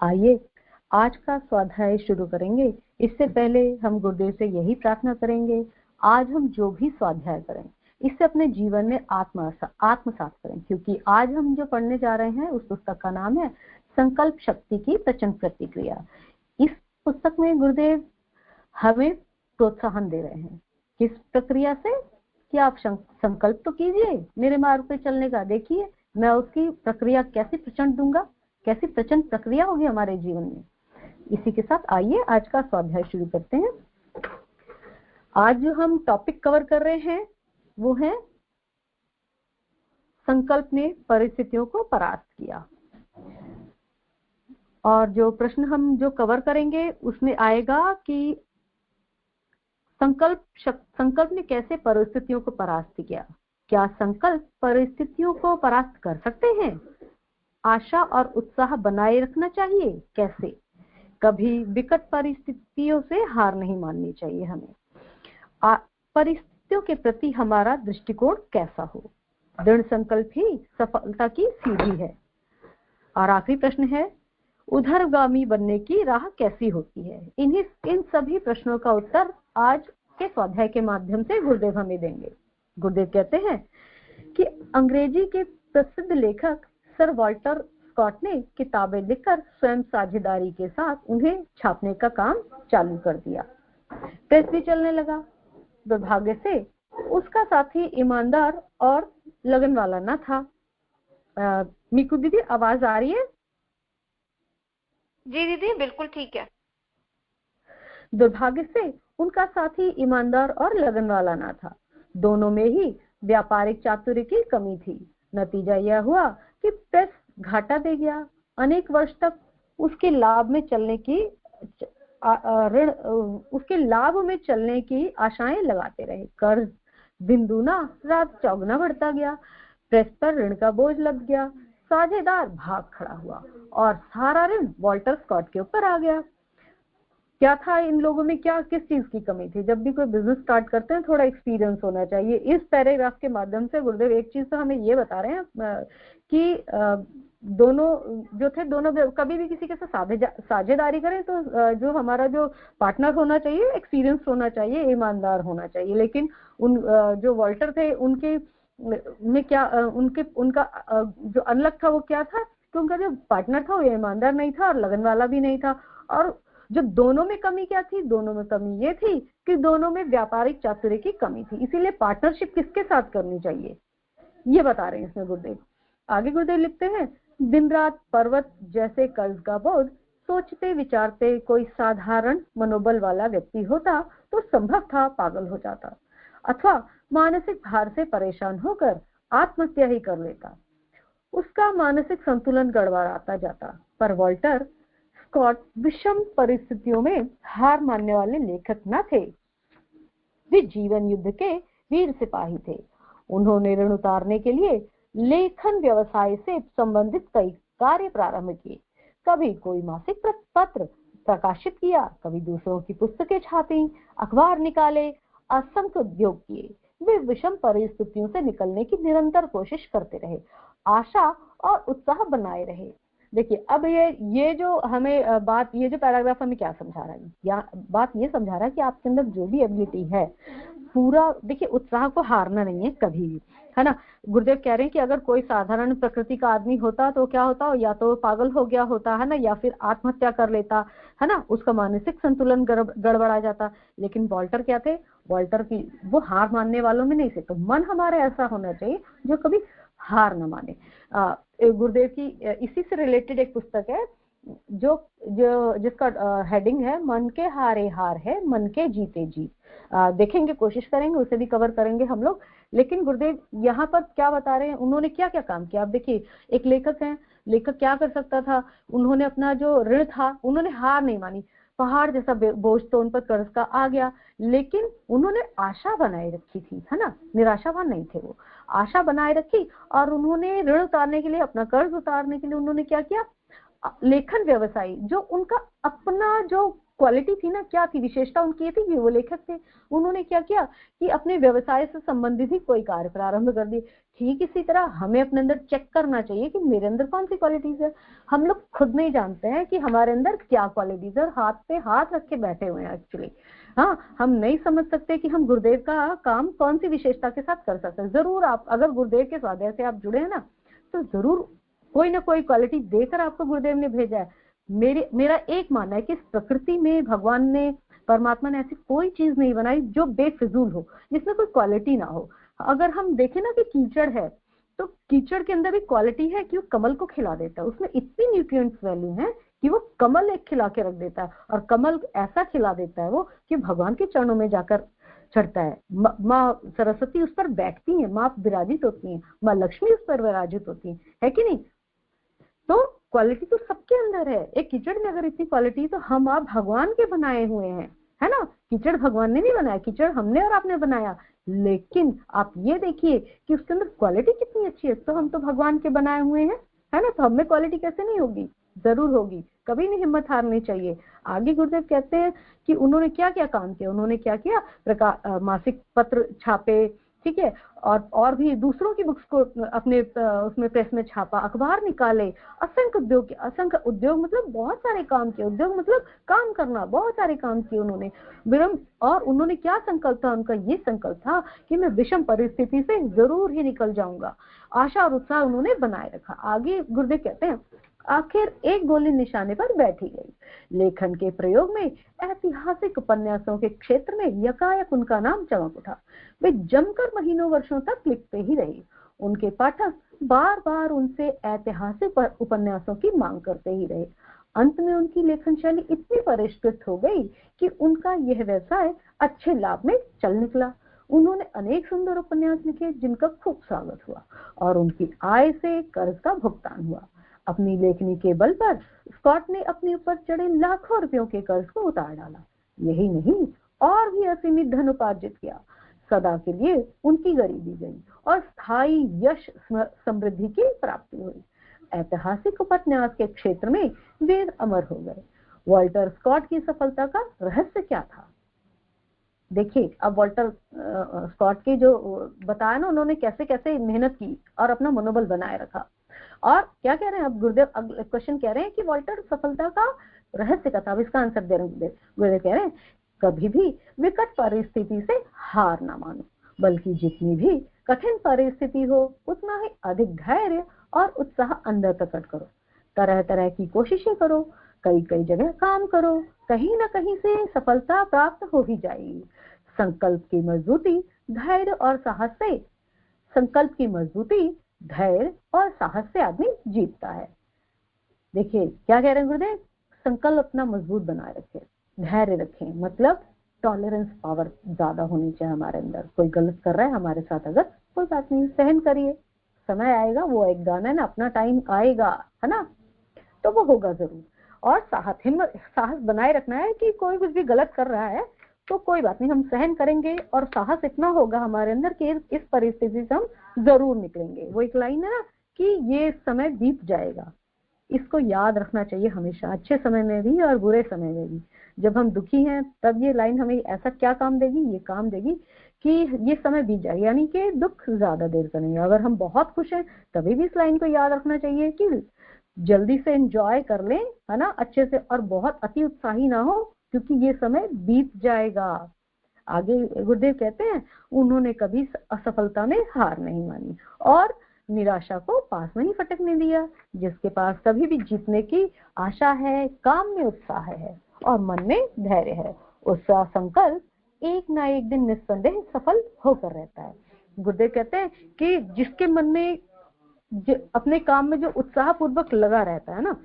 आइए आज का स्वाध्याय शुरू करेंगे। इससे पहले हम गुरुदेव से यही प्रार्थना करेंगे, आज हम जो भी स्वाध्याय करें इससे अपने जीवन में आत्मसात करें, क्योंकि आज हम जो पढ़ने जा रहे हैं उस पुस्तक का नाम है संकल्प शक्ति की प्रचंड प्रतिक्रिया। इस पुस्तक में गुरुदेव हमें प्रोत्साहन दे रहे हैं किस प्रक्रिया से कि आप संकल्प तो कीजिए मेरे मार्ग पे चलने का, देखिए मैं उसकी प्रक्रिया कैसे प्रचंड दूंगा, कैसी प्रचंड प्रक्रिया होगी हमारे जीवन में। इसी के साथ आइए आज का स्वाध्याय शुरू करते हैं। आज जो हम टॉपिक कवर कर रहे हैं वो है संकल्प ने परिस्थितियों को परास्त किया। और जो प्रश्न हम जो कवर करेंगे उसमें आएगा कि संकल्प ने कैसे परिस्थितियों को परास्त किया। क्या संकल्प परिस्थितियों को परास्त कर सकते हैं? आशा और उत्साह बनाए रखना चाहिए कैसे? कभी विकट परिस्थितियों से हार नहीं माननी चाहिए हमें। परिस्थितियों के प्रति हमारा दृष्टिकोण कैसा हो? दृढ़ संकल्प ही सफलता की सीढ़ी है। और आखिरी प्रश्न है, उधरगामी बनने की राह कैसी होती है? इन सभी प्रश्नों का उत्तर आज के स्वाध्याय के माध्यम से गुरुदेव हमें देंगे। गुरुदेव कहते हैं कि अंग्रेजी के प्रसिद्ध लेखक सर वॉल्टर स्कॉट ने किताबें लिखकर स्वयं साझेदारी के साथ उन्हें छापने का काम चालू कर दिया। प्रेस भी चलने लगा। दुर्भाग्य से उसका साथी ईमानदार और लगन वाला न था। मीकू दीदी आवाज आ रही है? जी दीदी बिल्कुल ठीक है। दुर्भाग्य से उनका साथी ईमानदार और लगन वाला ना था। दोनों में ही व्यापारिक चातुर्य की कमी थी। नतीजा यह हुआ कि प्रेस घाटा दे गया। अनेक वर्ष तक उसके लाभ में चलने की आशाएं लगाते रहे। कर्ज दिन दूना रात चौगुना बढ़ता गया। प्रेस पर ऋण का बोझ लग गया। साझेदार भाग खड़ा हुआ और सारा ऋण वॉल्टर स्कॉट के ऊपर आ गया। क्या था इन लोगों में, क्या किस चीज की कमी थी? जब भी कोई बिजनेस स्टार्ट करते हैं थोड़ा एक्सपीरियंस होना चाहिए। इस पैराग्राफ के माध्यम से गुरुदेव एक चीज तो हमें ये बता रहे हैं कि दोनों जो थे दोनों कभी भी किसी के साथ साझेदारी करें तो जो हमारा जो पार्टनर होना चाहिए एक्सपीरियंस होना चाहिए, ईमानदार होना चाहिए। लेकिन उन जो वॉल्टर थे उनके में क्या उनका जो अनलक था वो क्या था कि उनका जो पार्टनर था वो ईमानदार नहीं था और लगन वाला भी नहीं था। और जो दोनों में कमी क्या थी? दोनों में कमी ये थी कि दोनों में व्यापारिक चातुर्य की कमी थी। इसीलिए पार्टनरशिप किसके साथ करनी चाहिए ये बता रहे हैं इसमें गुरुदेव। आगे गुरुदेव लिखते हैं, दिन रात पर्वत जैसे कर्ज का बोझ सोचते विचारते कोई साधारण मनोबल वाला व्यक्ति होता तो संभव था पागल हो जाता अथवा मानसिक भार से परेशान होकर आत्महत्या ही कर लेता। उसका मानसिक संतुलन गड़बड़ाता जाता। पर वॉल्टर स्कॉट विषम परिस्थितियों में हार मानने वाले लेखक न थे। वे जीवन युद्ध के वीर सिपाही थे। उन्होंने ऋण उतारने के लिए लेखन व्यवसाय से संबंधित कई कार्य प्रारंभ किए। कभी कोई मासिक पत्र प्रकाशित किया, कभी दूसरों की पुस्तकें छापी, अखबार निकाले, असंख्य उद्योग किए। वे विषम परिस्थितियों से निकलने की निरंतर कोशिश करते रहे, आशा और उत्साह बनाए रहे। देखिए अब ये जो हमें बात, ये जो पैराग्राफ हमें क्या समझा रहा है? या बात ये समझा रहा है कि आपके अंदर जो भी एबिलिटी है पूरा, देखिए उत्साह को हारना नहीं है कभी भी, है ना। गुरुदेव कह रहे हैं कि अगर कोई साधारण प्रकृति का आदमी होता तो क्या होता, या तो पागल हो गया होता है ना, या फिर आत्महत्या कर लेता है ना, उसका मानसिक संतुलन गड़बड़ा जाता। लेकिन वॉल्टर क्या थे? वॉल्टर की वो हार मानने वालों में नहीं थे। तो मन हमारा ऐसा होना चाहिए जो कभी हार न माने। गुरुदेव की इसी से रिलेटेड एक पुस्तक है जिसका हेडिंग है मन के हारे हार है, मन के जीते जीत। देखेंगे, कोशिश करेंगे, उसे भी कवर करेंगे हम लोग। लेकिन गुरुदेव यहाँ पर क्या बता रहे हैं, उन्होंने क्या क्या काम किया। आप देखिए, एक लेखक है, लेखक क्या कर सकता था? उन्होंने अपना जो ऋण था उन्होंने हार नहीं मानी। पहाड़ जैसा बोझ तो उन पर कर्ज का आ गया, लेकिन उन्होंने आशा बनाए रखी थी, है ना, निराशावान नहीं थे वो, आशा बनाए रखी। और उन्होंने ऋण उतारने के लिए, अपना कर्ज उतारने के लिए उन्होंने क्या किया? लेखन व्यवसाय, जो उनका अपना जो क्वालिटी थी ना, क्या थी विशेषता उनकी, ये थी कि वो लेखक थे। उन्होंने क्या किया कि अपने व्यवसाय से संबंधित ही कोई कार्य प्रारंभ कर दी। ठीक इसी तरह हमें अपने अंदर चेक करना चाहिए कि मेरे अंदर कौन सी क्वालिटीज है। हम लोग खुद नहीं जानते हैं कि हमारे अंदर क्या क्वालिटीज है, और हाथ पे हाथ रख के बैठे हुए हैं एक्चुअली। हाँ, हम नहीं समझ सकते कि हम गुरुदेव का काम कौन सी विशेषता के साथ कर सकते हैं। जरूर आप अगर गुरुदेव के स्वाध्याय से आप जुड़े हैं ना, तो जरूर कोई ना कोई क्वालिटी देकर आपको गुरुदेव ने भेजा है। मेरा एक मानना है कि इस प्रकृति में भगवान ने, परमात्मा ने ऐसी कोई चीज नहीं बनाई जो बेफिजूल हो, जिसमें कोई क्वालिटी ना हो। अगर हम देखें ना कि कीचड़ है, तो कीचड़ के अंदर भी क्वालिटी है कि वो कमल को खिला देता है, उसमें इतनी न्यूट्रिएंट्स वैल्यू है कि वो कमल एक खिला के रख देता है, और कमल ऐसा खिला देता है वो कि भगवान के चरणों में जाकर चढ़ता है। माँ सरस्वती उस पर बैठती है, माँ विराजित होती है, माँ लक्ष्मी उस पर विराजित होती है कि नहीं। तो क्वालिटी तो सबके अंदर है। एक कीचड़ में अगर इतनी क्वालिटी, तो हम आप भगवान के बनाए हुए हैं, है ना। कीचड़ भगवान ने नहीं बनाया, कीचड़ हमने और आपने बनाया। लेकिन आप ये देखिए कि उसके अंदर क्वालिटी कितनी अच्छी है। तो हम तो भगवान के बनाए हुए हैं, है ना, तो हमें क्वालिटी कैसे नहीं होगी, जरूर होगी। कभी नहीं हिम्मत हारनी चाहिए। आगे गुरुदेव कहते हैं कि उन्होंने क्या क्या काम किया। उन्होंने क्या किया, मासिक पत्र छापे, ठीक है, और भी दूसरों की बुक्स को अपने उसमें प्रेस में छापा, अखबार निकाले, असंख्य उद्योग मतलब बहुत सारे काम किए। उद्योग मतलब काम करना, बहुत सारे काम किए उन्होंने विरम। और उन्होंने क्या संकल्प था उनका, ये संकल्प था कि मैं विषम परिस्थिति से जरूर ही निकल जाऊंगा। आशा और उत्साह उन्होंने बनाए रखा। आगे गुरुदेव कहते हैं, आखिर एक गोली निशाने पर बैठी गई। लेखन के प्रयोग में, ऐतिहासिक उपन्यासों के क्षेत्र में यकायक उनका नाम चमक उठा। वे जमकर महीनों वर्षों तक लिखते ही रहे। उनके पाठक बार बार उनसे ऐतिहासिक उपन्यासों की मांग करते ही रहे। अंत में उनकी लेखन शैली इतनी परिष्कृत हो गई कि उनका यह व्यवसाय अच्छे लाभ में चल निकला। उन्होंने अनेक सुंदर उपन्यास लिखे जिनका खूब स्वागत हुआ, और उनकी आय से कर्ज का भुगतान हुआ। अपनी लेखनी के बल पर स्कॉट ने अपने ऊपर चढ़े लाखों रुपयों के कर्ज को उतार डाला। यही नहीं, और भी असीमित धन उपार्जित किया। सदा के लिए उनकी गरीबी गई और स्थायी यश समृद्धि की प्राप्ति हुई। ऐतिहासिक उपन्यास के क्षेत्र में वे अमर हो गए। वॉल्टर स्कॉट की सफलता का रहस्य क्या था? देखिए, अब वॉल्टर स्कॉट की जो बताया ना उन्होंने, कैसे कैसे मेहनत की और अपना मनोबल बनाए रखा। और क्या कह रहे हैं अब गुरुदेव, अगले क्वेश्चन कह रहे हैं कि वॉल्टर सफलता का रहस्य का था। अब इसका आंसर दे रहे हैं गुरुदेव कह रहे हैं, कभी भी विकट परिस्थिति से हार ना मानो, बल्कि जितनी भी कठिन परिस्थिति हो उतना ही अधिक धैर्य और उत्साह अंदर प्रकट करो। तरह तरह की कोशिशें करो, कई कई जगह काम करो, कहीं ना कहीं से सफलता प्राप्त हो ही जाएगी। संकल्प की मजबूती, धैर्य और साहस से संकल्प की मजबूती, धैर्य और साहस से आदमी जीतता है। देखिए क्या कह रहे हैं गुरुदेव, संकल्प अपना मजबूत बनाए रखें, धैर्य रखें, मतलब टॉलरेंस पावर ज्यादा होनी चाहिए हमारे अंदर। कोई गलत कर रहा है हमारे साथ, अगर कोई बात नहीं, सहन करिए, समय आएगा। वो एक गाना है ना, अपना टाइम आएगा, है ना, तो वो होगा जरूर। और साहस बनाए रखना है कि कोई कुछ भी गलत कर रहा है तो कोई बात नहीं, हम सहन करेंगे, और साहस इतना होगा हमारे अंदर कि इस परिस्थिति से हम जरूर निकलेंगे। वो एक लाइन है ना कि ये समय बीत जाएगा, इसको याद रखना चाहिए हमेशा, अच्छे समय में भी और बुरे समय में भी। जब हम दुखी हैं तब ये लाइन हमें ऐसा क्या काम देगी, ये काम देगी कि ये समय बीत जाए, यानी कि दुख ज्यादा देर का नहीं। अगर हम बहुत खुश हैं तभी भी इस लाइन को याद रखना चाहिए कि जल्दी से एंजॉय कर लें, है ना, अच्छे से, और बहुत अति उत्साही ना हो क्योंकि ये समय बीत जाएगा। आगे गुरुदेव कहते हैं, उन्होंने कभी असफलता में हार नहीं मानी और निराशा को पास नहीं फटकने दिया। जिसके पास कभी भी जीतने की आशा है, काम में उत्साह है और मन में धैर्य है, उसका संकल्प एक ना एक दिन निस्संदेह सफल होकर रहता है। गुरुदेव कहते हैं कि जिसके मन में अपने काम में जो उत्साह पूर्वक लगा रहता है ना,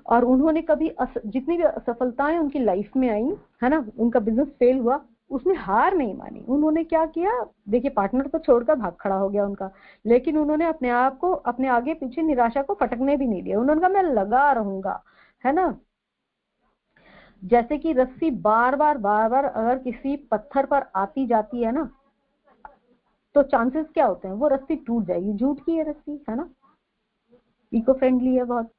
और उन्होंने कभी जितनी भी असफलताएं उनकी लाइफ में आई, है ना, उनका बिजनेस फेल हुआ, उसने हार नहीं मानी। उन्होंने क्या किया, देखिए पार्टनर को छोड़कर भाग खड़ा हो गया उनका, लेकिन उन्होंने अपने आप को, अपने आगे पीछे निराशा को फटकने भी नहीं दिया। उन्होंने कहा मैं लगा रहूंगा, है ना। जैसे कि रस्सी बार बार अगर किसी पत्थर पर आती जाती है ना, तो चांसेस क्या होते हैं, वो रस्सी टूट जाएगी। जूट की है रस्सी, है ना, इको फ्रेंडली है बहुत,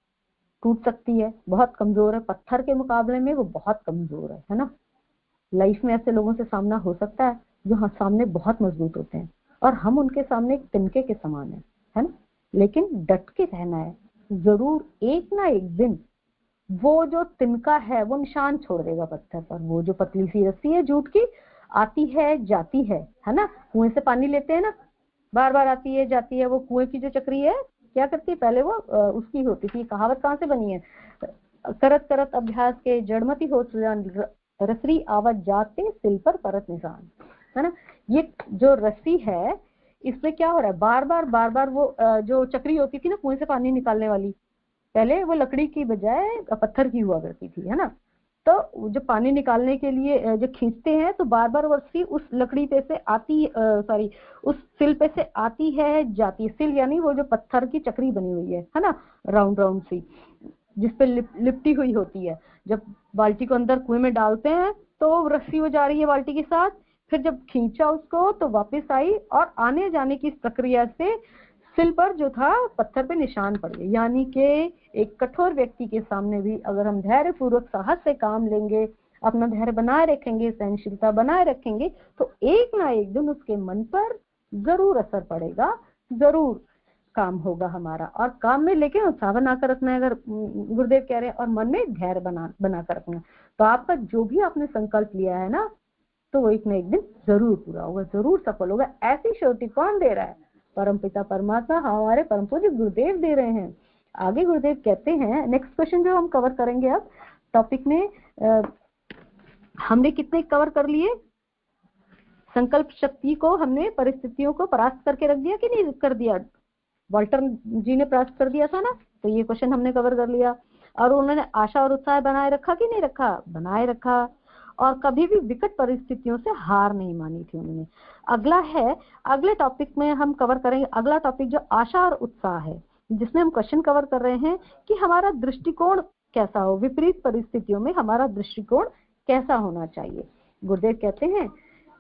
टूट सकती है, बहुत कमजोर है, पत्थर के मुकाबले में वो बहुत कमजोर है ना। लाइफ में ऐसे लोगों से सामना हो सकता है जो सामने बहुत मजबूत होते हैं और हम उनके सामने एक तिनके के समान है ना। लेकिन डट के रहना है, जरूर एक ना एक दिन वो जो तिनका है वो निशान छोड़ देगा पत्थर पर। वो जो पतली सी रस्सी है जूट की, आती है जाती है ना। कुएं से पानी लेते हैं ना, बार बार आती है जाती है। वो कुएं की जो चक्री है क्या करती है, पहले वो उसकी होती थी। कहावत कहाँ से बनी है, करत करत अभ्यास के जड़मती हो रसरी आवत जाते सिल पर परत निशान, है ना। ये जो रस्सी है इसमें क्या हो रहा है, बार बार वो जो चक्री होती थी ना कुएं से पानी निकालने वाली, पहले वो लकड़ी की बजाय पत्थर की हुआ करती थी, है ना। तो जो पानी निकालने के लिए जो खींचते हैं तो बार बार रस्सी उस लकड़ी पे से आती सॉरी उस सिल पे से आती है जाती है। सिल यानी वो जो पत्थर की चक्री बनी हुई है ना, राउंड राउंड सी, जिसपे लिपटी हुई होती है। जब बाल्टी को अंदर कुएं में डालते हैं तो रस्सी हो जा रही है बाल्टी के साथ, फिर जब खींचा उसको तो वापस आई और आने जाने की प्रक्रिया से सिल पर जो था पत्थर पे निशान पड़ गए। यानी कि एक कठोर व्यक्ति के सामने भी अगर हम धैर्य पूर्वक साहस से काम लेंगे, अपना धैर्य बनाए रखेंगे, सहनशीलता बनाए रखेंगे, तो एक ना एक दिन उसके मन पर जरूर असर पड़ेगा, जरूर काम होगा हमारा। और काम में लेके उत्साह बनाकर रखना है, अगर गुरुदेव कह रहे हैं, और मन में धैर्य बनाकर रखना है। तो आपका जो भी आपने संकल्प लिया है ना, तो वो एक ना एक दिन जरूर पूरा होगा, जरूर सफल होगा। ऐसी श्योरिटी कौन दे रहा है, परमपिता परमात्मा हमारे परम पूज्य गुरुदेव दे रहे हैं। आगे गुरुदेव कहते हैं, नेक्स्ट क्वेश्चन जो हम कवर करेंगे अब टॉपिक में, हमने कितने कवर कर लिए, संकल्प शक्ति को हमने परिस्थितियों को परास्त करके रख दिया कि नहीं कर दिया, वॉल्टर जी ने परास्त कर दिया था ना, तो ये क्वेश्चन हमने कवर कर लिया। और उन्होंने आशा और उत्साह बनाए रखा कि नहीं रखा, बनाए रखा, और कभी भी विकट परिस्थितियों से हार नहीं मानी थी उन्होंने। अगला है, अगले टॉपिक में हम कवर करेंगे, अगला टॉपिक जो आशा और उत्साह है, जिसमें हम क्वेश्चन कवर कर रहे हैं कि हमारा दृष्टिकोण कैसा हो, विपरीत परिस्थितियों में हमारा दृष्टिकोण कैसा होना चाहिए। गुरुदेव कहते हैं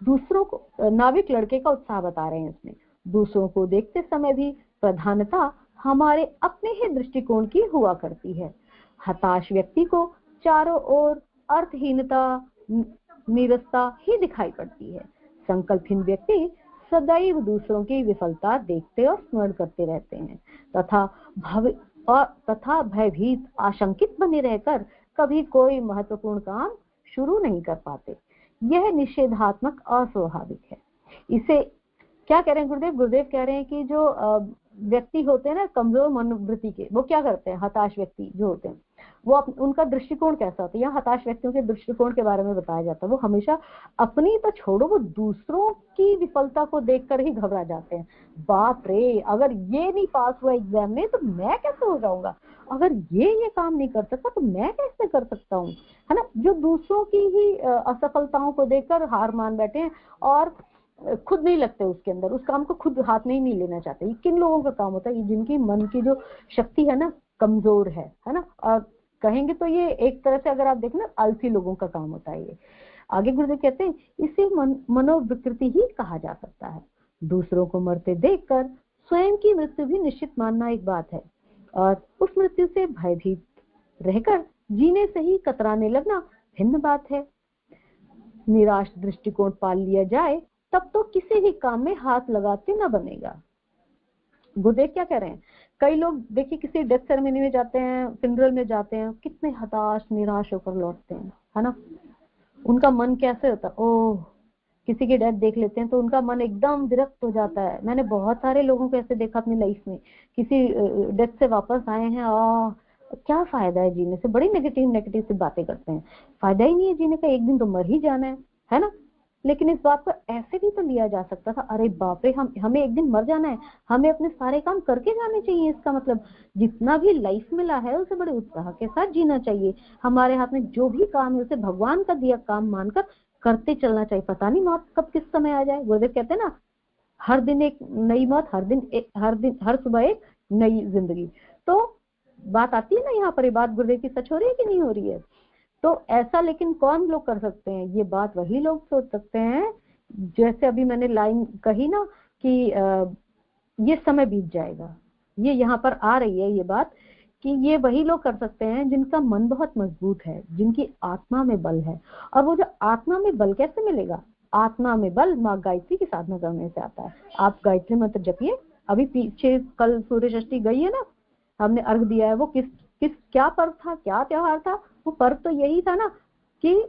दूसरों को, नाविक लड़के का उत्साह बता रहे हैं इसमें, दूसरों को देखते समय भी प्रधानता हमारे अपने ही दृष्टिकोण की हुआ करती है। हताश व्यक्ति को चारों ओर अर्थहीनता नीरसता ही दिखाई पड़ती है। संकल्पहीन व्यक्ति सदैव दूसरों की विफलता देखते और स्मरण करते रहते हैं तथा भयभीत आशंकित बने रहकर कभी कोई महत्वपूर्ण काम शुरू नहीं कर पाते। यह निषेधात्मक अस्वाभाविक है। इसे क्या कह रहे हैं गुरुदेव, गुरुदेव कह रहे हैं कि जो व्यक्ति होते हैं ना कमजोर मनोवृत्ति के, वो क्या करते हैं, हताश व्यक्ति जो होते हैं, वो उनका दृष्टिकोण कैसा होता है। यहाँ हताश व्यक्तियों के दृष्टिकोण के बारे में बताया जाता है। वो हमेशा अपनी तो छोड़ो, वो दूसरों की विफलता को देखकर ही घबरा जाते हैं। बाप रे, अगर ये नहीं पास हुआ एग्जाम में तो मैं कैसे हो जाऊंगा, अगर ये काम नहीं कर सकता तो मैं कैसे कर सकता हूँ, है ना। जो दूसरों की ही असफलताओं को देखकर हार मान बैठे हैं और खुद नहीं लगते उसके अंदर, उस काम को खुद हाथ में ही नहीं लेना चाहते। ये किन लोगों का काम होता है, जिनकी मन की जो शक्ति है ना कमजोर है ना। और कहेंगे तो ये एक तरह से अगर आप देखें ना आलसी लोगों का काम होता है ये। आगे गुरुदेव कहते हैं इसे मनोविकृति ही कहा जा सकता है। दूसरों को मरते देखकर स्वयं की मृत्यु भी निश्चित मानना एक बात है, और उस मृत्यु से भयभीत रहकर जीने से ही कतराने लगना भिन्न बात है। निराश दृष्टिकोण पाल लिया जाए तब तो किसी भी काम में हाथ लगाते न बनेगा। गुरुदेव क्या कह रहे हैं, कई लोग देखिए किसी डेथ सेरेमनी में जाते हैं, फिनरल में जाते हैं, कितने हताश निराश होकर लौटते हैं, है ना। उनका मन कैसे होता है, ओह किसी की डेथ देख लेते हैं तो उनका मन एकदम विरक्त हो जाता है। मैंने बहुत सारे लोगों को ऐसे देखा अपनी लाइफ में, किसी डेथ से वापस आए हैं, क्या फायदा है जीने से, बड़ी नेगेटिव से बातें करते हैं, फायदा ही नहीं है जीने का, एक दिन तो मर ही जाना है ना। लेकिन इस बात को ऐसे भी तो लिया जा सकता था, अरे बाप रे, हमें एक दिन मर जाना है, हमें अपने सारे काम करके जाने चाहिए। इसका मतलब जितना भी लाइफ मिला है उसे बड़े उत्साह के साथ जीना चाहिए। हमारे हाथ में जो भी काम है उसे भगवान का दिया काम मानकर करते चलना चाहिए। पता नहीं मौत कब किस समय आ जाए। गुरुदेव कहते हैं ना, हर दिन एक नई मौत, हर सुबह एक नई जिंदगी। तो बात आती है ना यहाँ पर, ये बात गुरुदेव की सच हो रही है कि नहीं हो रही है। तो ऐसा लेकिन कौन लोग कर सकते हैं, ये बात वही लोग सोच सकते हैं, जैसे अभी मैंने लाइन कही ना कि ये समय बीत जाएगा, ये यहाँ पर आ रही है ये बात कि ये वही लोग कर सकते हैं जिनका मन बहुत मजबूत है, जिनकी आत्मा में बल है। और वो जो आत्मा में बल कैसे मिलेगा? आत्मा में बल माँ गायत्री की साधना करने से आता है। आप गायत्री मंत्र जपिए। अभी पीछे कल सूर्य षष्ठी गई है ना, हमने अर्घ दिया है। वो किस क्या पर्व था, क्या त्योहार था? वो पर्व तो यही था ना कि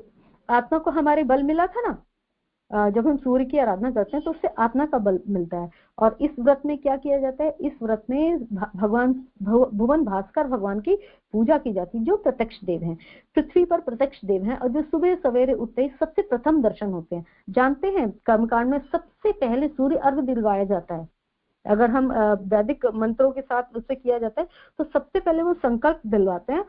आत्मा को हमारे बल मिला था ना। जब हम सूर्य की आराधना करते हैं तो उससे आत्मा का बल मिलता है। और इस व्रत में क्या किया जाता है? इस व्रत में भगवान भुवन भास्कर भगवान की पूजा की जाती है, जो प्रत्यक्ष देव हैं, पृथ्वी पर प्रत्यक्ष देव हैं, और जो सुबह सवेरे उठते ही सबसे प्रथम दर्शन होते हैं। जानते हैं कर्मकांड में सबसे पहले सूर्य अर्घ दिलवाया जाता है। अगर हम वैदिक मंत्रों के साथ उससे किया जाता है तो सबसे पहले वो संकल्प दिलवाते हैं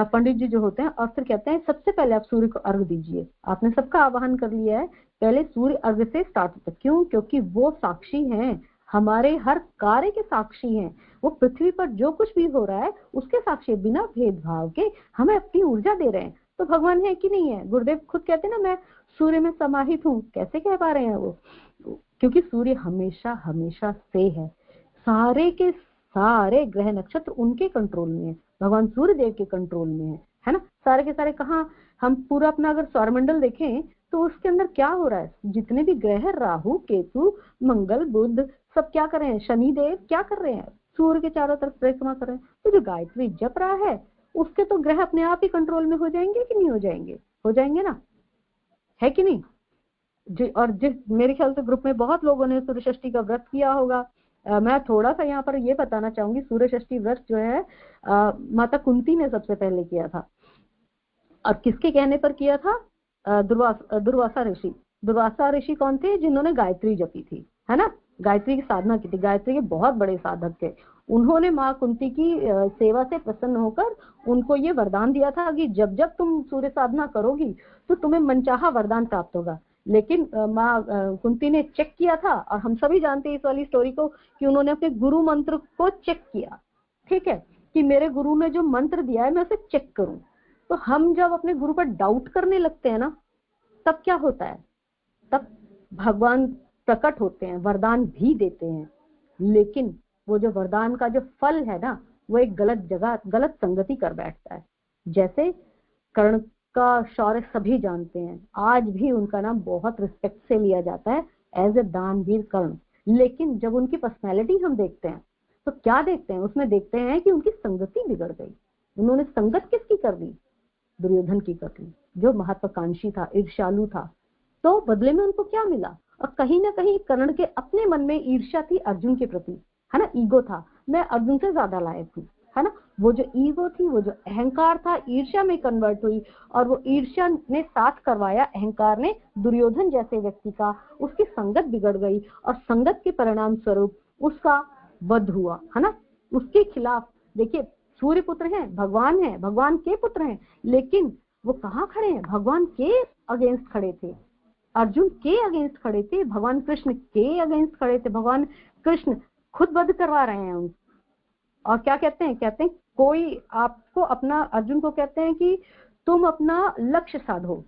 पंडित जी जो होते हैं, और फिर कहते हैं सबसे पहले आप सूर्य को अर्घ दीजिए। आपने सबका आवाहन कर लिया है, पहले सूर्य अर्घ से स्टार्ट होता है। क्यों? क्योंकि वो साक्षी हैं, हमारे हर कार्य के साक्षी हैं। वो पृथ्वी पर जो कुछ भी हो रहा है उसके साक्षी, बिना भेदभाव के हमें अपनी ऊर्जा दे रहे हैं। तो भगवान है कि नहीं है? गुरुदेव खुद कहते हैं ना, मैं सूर्य में समाहित हूँ। कैसे कह पा रहे हैं वो? क्योंकि सूर्य हमेशा हमेशा से है। सारे के सारे ग्रह नक्षत्र उनके कंट्रोल में है, भगवान सूर्य देव के कंट्रोल में है ना। सारे के सारे कहाँ, हम पूरा अपना अगर सौरमंडल देखें तो उसके अंदर क्या हो रहा है? जितने भी ग्रह, राहु केतु मंगल बुध, सब क्या कर रहे हैं? शनि देव क्या कर रहे हैं? सूर्य के चारों तरफ परिक्रमा कर रहे हैं। तो जो गायत्री जप रहा है उसके तो ग्रह अपने आप ही कंट्रोल में हो जाएंगे कि नहीं हो जाएंगे? हो जाएंगे ना, है कि नहीं? और जिस मेरे ख्याल से ग्रुप में बहुत लोगों ने सूर्य षष्ठी का व्रत किया होगा। मैं थोड़ा सा यहाँ पर ये बताना चाहूंगी, सूर्य षष्ठी व्रत जो है माता कुंती ने सबसे पहले किया था। और किसके कहने पर किया था? दुर्वासा ऋषि। दुर्वासा ऋषि कौन थे? जिन्होंने गायत्री जपी थी, है ना, गायत्री की साधना की थी। गायत्री के बहुत बड़े साधक थे। उन्होंने माँ कुंती की सेवा से प्रसन्न होकर उनको ये वरदान दिया था कि जब जब तुम सूर्य साधना करोगी तो तुम्हें मनचाहा वरदान प्राप्त होगा। लेकिन माँ कुंती ने चेक किया था, और हम सभी जानते हैं इस वाली स्टोरी को, कि उन्होंने अपने गुरु मंत्र को चेक किया। ठीक है, कि मेरे गुरु ने जो मंत्र दिया है मैं उसे चेक करूं। तो हम जब अपने गुरु पर डाउट करने लगते हैं ना, तब क्या होता है? तब भगवान प्रकट होते हैं, वरदान भी देते हैं। लेकिन वो जो वरदान का जो फल है ना, वो एक गलत जगह, गलत संगति कर बैठता है। जैसे कर्ण का शौर्य सभी जानते हैं, आज भी उनका नाम बहुत रिस्पेक्ट से लिया जाता है एज ए दानवीर कर्ण। लेकिन जब उनकी पर्सनैलिटी हम देखते हैं तो क्या देखते हैं? उसमें देखते हैं कि उनकी संगति बिगड़ गई। उन्होंने संगत किसकी कर दी? दुर्योधन की कर दी, जो महत्वाकांक्षी था, ईर्ष्यालु था। तो बदले में उनको क्या मिला? और कहीं ना कहीं कर्ण के अपने मन में ईर्ष्या थी अर्जुन के प्रति, है ना, ईगो था, मैं अर्जुन से ज्यादा लायक हूँ, है ना। वो जो ईगो थी, वो जो अहंकार था, ईर्ष्या में कन्वर्ट हुई, और वो ईर्ष्या ने साथ करवाया अहंकार ने दुर्योधन जैसे व्यक्ति का। उसकी संगत बिगड़ गई, और संगत के परिणाम स्वरूप उसका वध हुआ, है ना। उसके खिलाफ देखिए, सूर्य पुत्र हैं, भगवान है, भगवान के पुत्र हैं, लेकिन वो कहाँ खड़े हैं? भगवान के अगेंस्ट खड़े थे, अर्जुन के अगेंस्ट खड़े थे, भगवान कृष्ण के अगेंस्ट खड़े थे। भगवान कृष्ण खुद वध करवा रहे हैं उन। और क्या कहते हैं? कहते हैं कोई आपको अपना, अर्जुन को कहते हैं कि तुम अपना लक्ष्य साधो,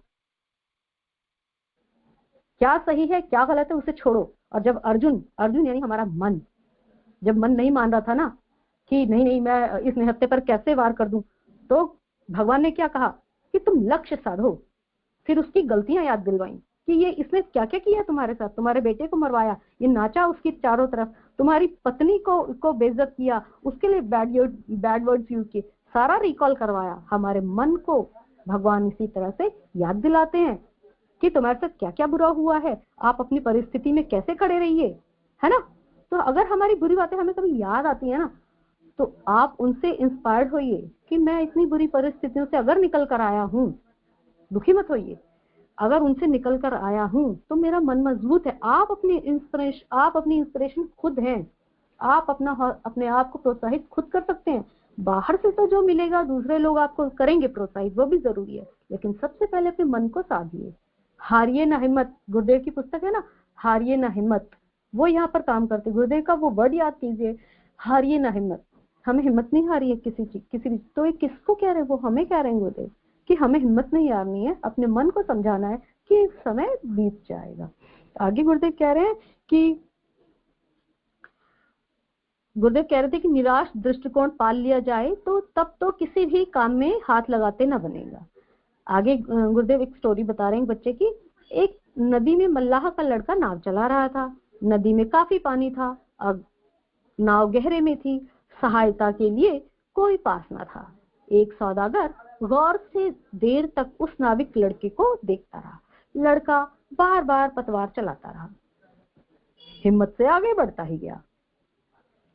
क्या सही है क्या गलत है उसे छोड़ो। और जब अर्जुन, अर्जुन यानी हमारा मन, जब मन नहीं मान रहा था ना कि नहीं नहीं मैं इस निहत्थे पर कैसे वार कर दूं, तो भगवान ने क्या कहा कि तुम लक्ष्य साधो। फिर उसकी गलतियां याद दिलवाई कि ये इसने क्या क्या किया तुम्हारे साथ, तुम्हारे बेटे को मरवाया, ये नाचा उसकी चारों तरफ, तुम्हारी पत्नी को बेइज्जत किया, उसके लिए बैड वर्ड्स यूज किए, सारा रिकॉल करवाया। हमारे मन को भगवान इसी तरह से याद दिलाते हैं कि तुम्हारे साथ क्या क्या बुरा हुआ है, आप अपनी परिस्थिति में कैसे खड़े रहिए, है ना। तो अगर हमारी बुरी बातें हमें कभी याद आती है ना, तो आप उनसे इंस्पायर्ड होइए कि मैं इतनी बुरी परिस्थितियों से अगर निकल कर आया हूँ, दुखी मत होइए, अगर उनसे निकल कर आया हूं तो मेरा मन मजबूत है। आप अपनी इंस्पिरेशन खुद हैं। आप अपने आप को प्रोत्साहित खुद कर सकते हैं। बाहर से तो जो मिलेगा दूसरे लोग आपको करेंगे प्रोत्साहित, वो भी जरूरी है, लेकिन सबसे पहले अपने मन को साधिए। हारिए ना हिम्मत, गुरुदेव की पुस्तक है ना, हारिए ना हिम्मत, वो यहाँ पर काम करते। गुरुदेव का वो वर्ड याद कीजिए, हारिए ना हिम्मत। हमें हिम्मत नहीं हारी है किसी चीज, तो ये किसको कह रहे हैं? वो हमें कह रहे हैं गुरुदेव कि हमें हिम्मत नहीं हारनी है, अपने मन को समझाना है कि समय बीत जाएगा। आगे गुरुदेव कह रहे हैं कि गुरुदेव कह रहे थे कि निराश दृष्टिकोण पाल लिया जाए तो तब तो किसी भी काम में हाथ लगाते न बनेगा। आगे गुरुदेव एक स्टोरी बता रहे हैं बच्चे की। एक नदी में मल्लाह का लड़का नाव चला रहा था। नदी में काफी पानी था और नाव गहरे में थी। सहायता के लिए कोई पास न था। एक सौदागर गौर से देर तक उस नाविक लड़के को देखता रहा। लड़का बार बार पतवार चलाता रहा, हिम्मत से आगे बढ़ता ही गया।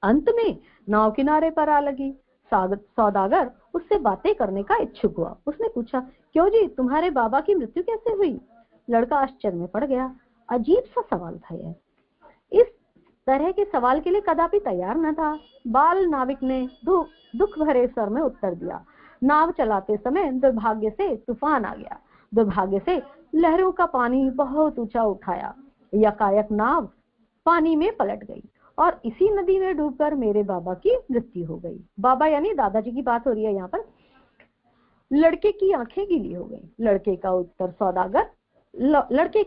अंत में नाव किनारे पर आ लगी। सौदागर उससे बातें करने का इच्छुक हुआ। उसने पूछा, क्यों जी, तुम्हारे बाबा की मृत्यु कैसे हुई? लड़का आश्चर्य में पड़ गया। अजीब सा सवाल था यह। इस तरह के सवाल के लिए कदापि तैयार न था। बाल नाविक ने दुख भरे स्वर में उत्तर दिया, नाव चलाते समय दुर्भाग्य से तूफान आ गया। दुर्भाग्य से लहरों का पानी बहुत ऊंचा उठाया। यकायक नाव पानी में पलट गई और इसी नदी में डूबकर मेरे बाबा की मृत्यु हो गई। बाबा यानी दादाजी की बात हो रही है यहाँ पर। लड़के की आंखें गीली हो गई। लड़के का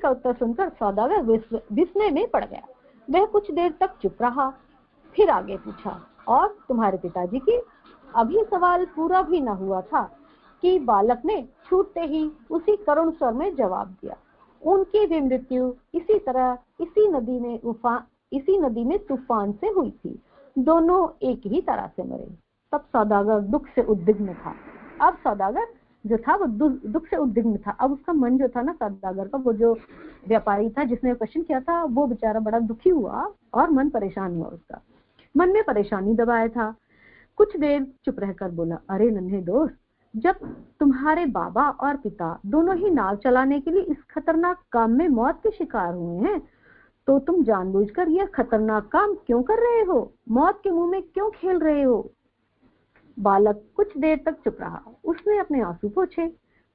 उत्तर सुनकर सौदागर विस्मय में पड़ गया। वह कुछ देर तक चुप रहा, फिर आगे पूछा, और तुम्हारे पिताजी की? अभी सवाल पूरा भी न हुआ था कि बालक ने छूटते ही उसी करुण स्वर में जवाब दिया, उनकी भी मृत्यु इसी तरह इसी नदी में तूफान से हुई थी। दोनों एक ही तरह से मरे। तब सौदागर दुख से उद्विग्न था। अब सौदागर जो था वो दुख से उद्विग्न था। अब उसका मन जो था ना सौदागर का, वो जो व्यापारी था जिसने क्वेश्चन किया था, वो बेचारा बड़ा दुखी हुआ और मन परेशान हुआ। उसका मन में परेशानी दबाया था। कुछ देर चुप रहकर बोला, अरे नन्हे दोस्त, जब तुम्हारे बाबा और पिता दोनों ही नाव चलाने के लिए इस खतरनाक काम में मौत के शिकार हुए हैं, तो तुम जानबूझकर यह खतरनाक काम क्यों कर रहे हो? मौत के मुंह में क्यों खेल रहे हो? बालक कुछ देर तक चुप रहा। उसने अपने आंसू पोंछे,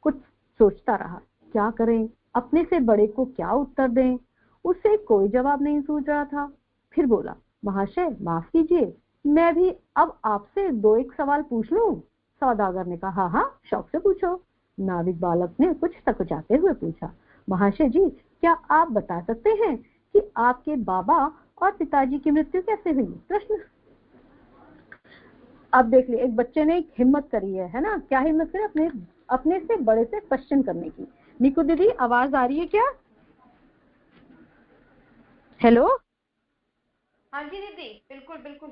कुछ सोचता रहा, क्या करें, अपने से बड़े को क्या उत्तर दें। उसे कोई जवाब नहीं सूझ रहा था। फिर बोला, महाशय माफ कीजिए, मैं भी अब आपसे एक सवाल पूछ लूं? सौदागर ने कहा, हाँ शौक से पूछो। नाविक बालक ने कुछ तकचाते हुए पूछा, महाशय जी, क्या आप बता सकते हैं कि आपके बाबा और पिताजी की मृत्यु कैसे हुई? प्रश्न। अब देख लिए, एक बच्चे ने हिम्मत करी है ना? क्या हिम्मत करी? अपने से बड़े से क्वेश्चन करने की। निकू दीदी आवाज आ रही है क्या? हेलो। हाँ जी दीदी, बिल्कुल बिल्कुल।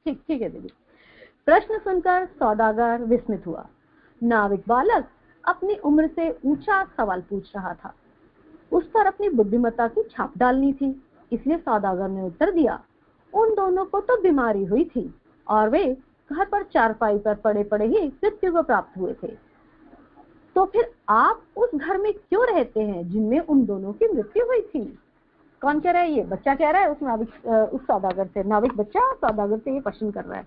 ठीक है दीदी। प्रश्न सुनकर सौदागर विस्मित हुआ। नाविक बालक अपनी उम्र से ऊंचा सवाल पूछ रहा था। उस पर अपनी बुद्धिमत्ता की छाप डालनी थी। इसलिए सौदागर ने उत्तर दिया, उन दोनों को तो बीमारी हुई थी और वे घर पर चारपाई पर पड़े पड़े ही मृत्यु को प्राप्त हुए थे। तो फिर आप उस घर में क्यों रहते हैं जिनमें उन दोनों की मृत्यु हुई थी? कौन कह रहा है? ये बच्चा कह रहा है उस सौदागर से। नाविक बच्चा सौदागर से ये प्रश्न कर रहा है।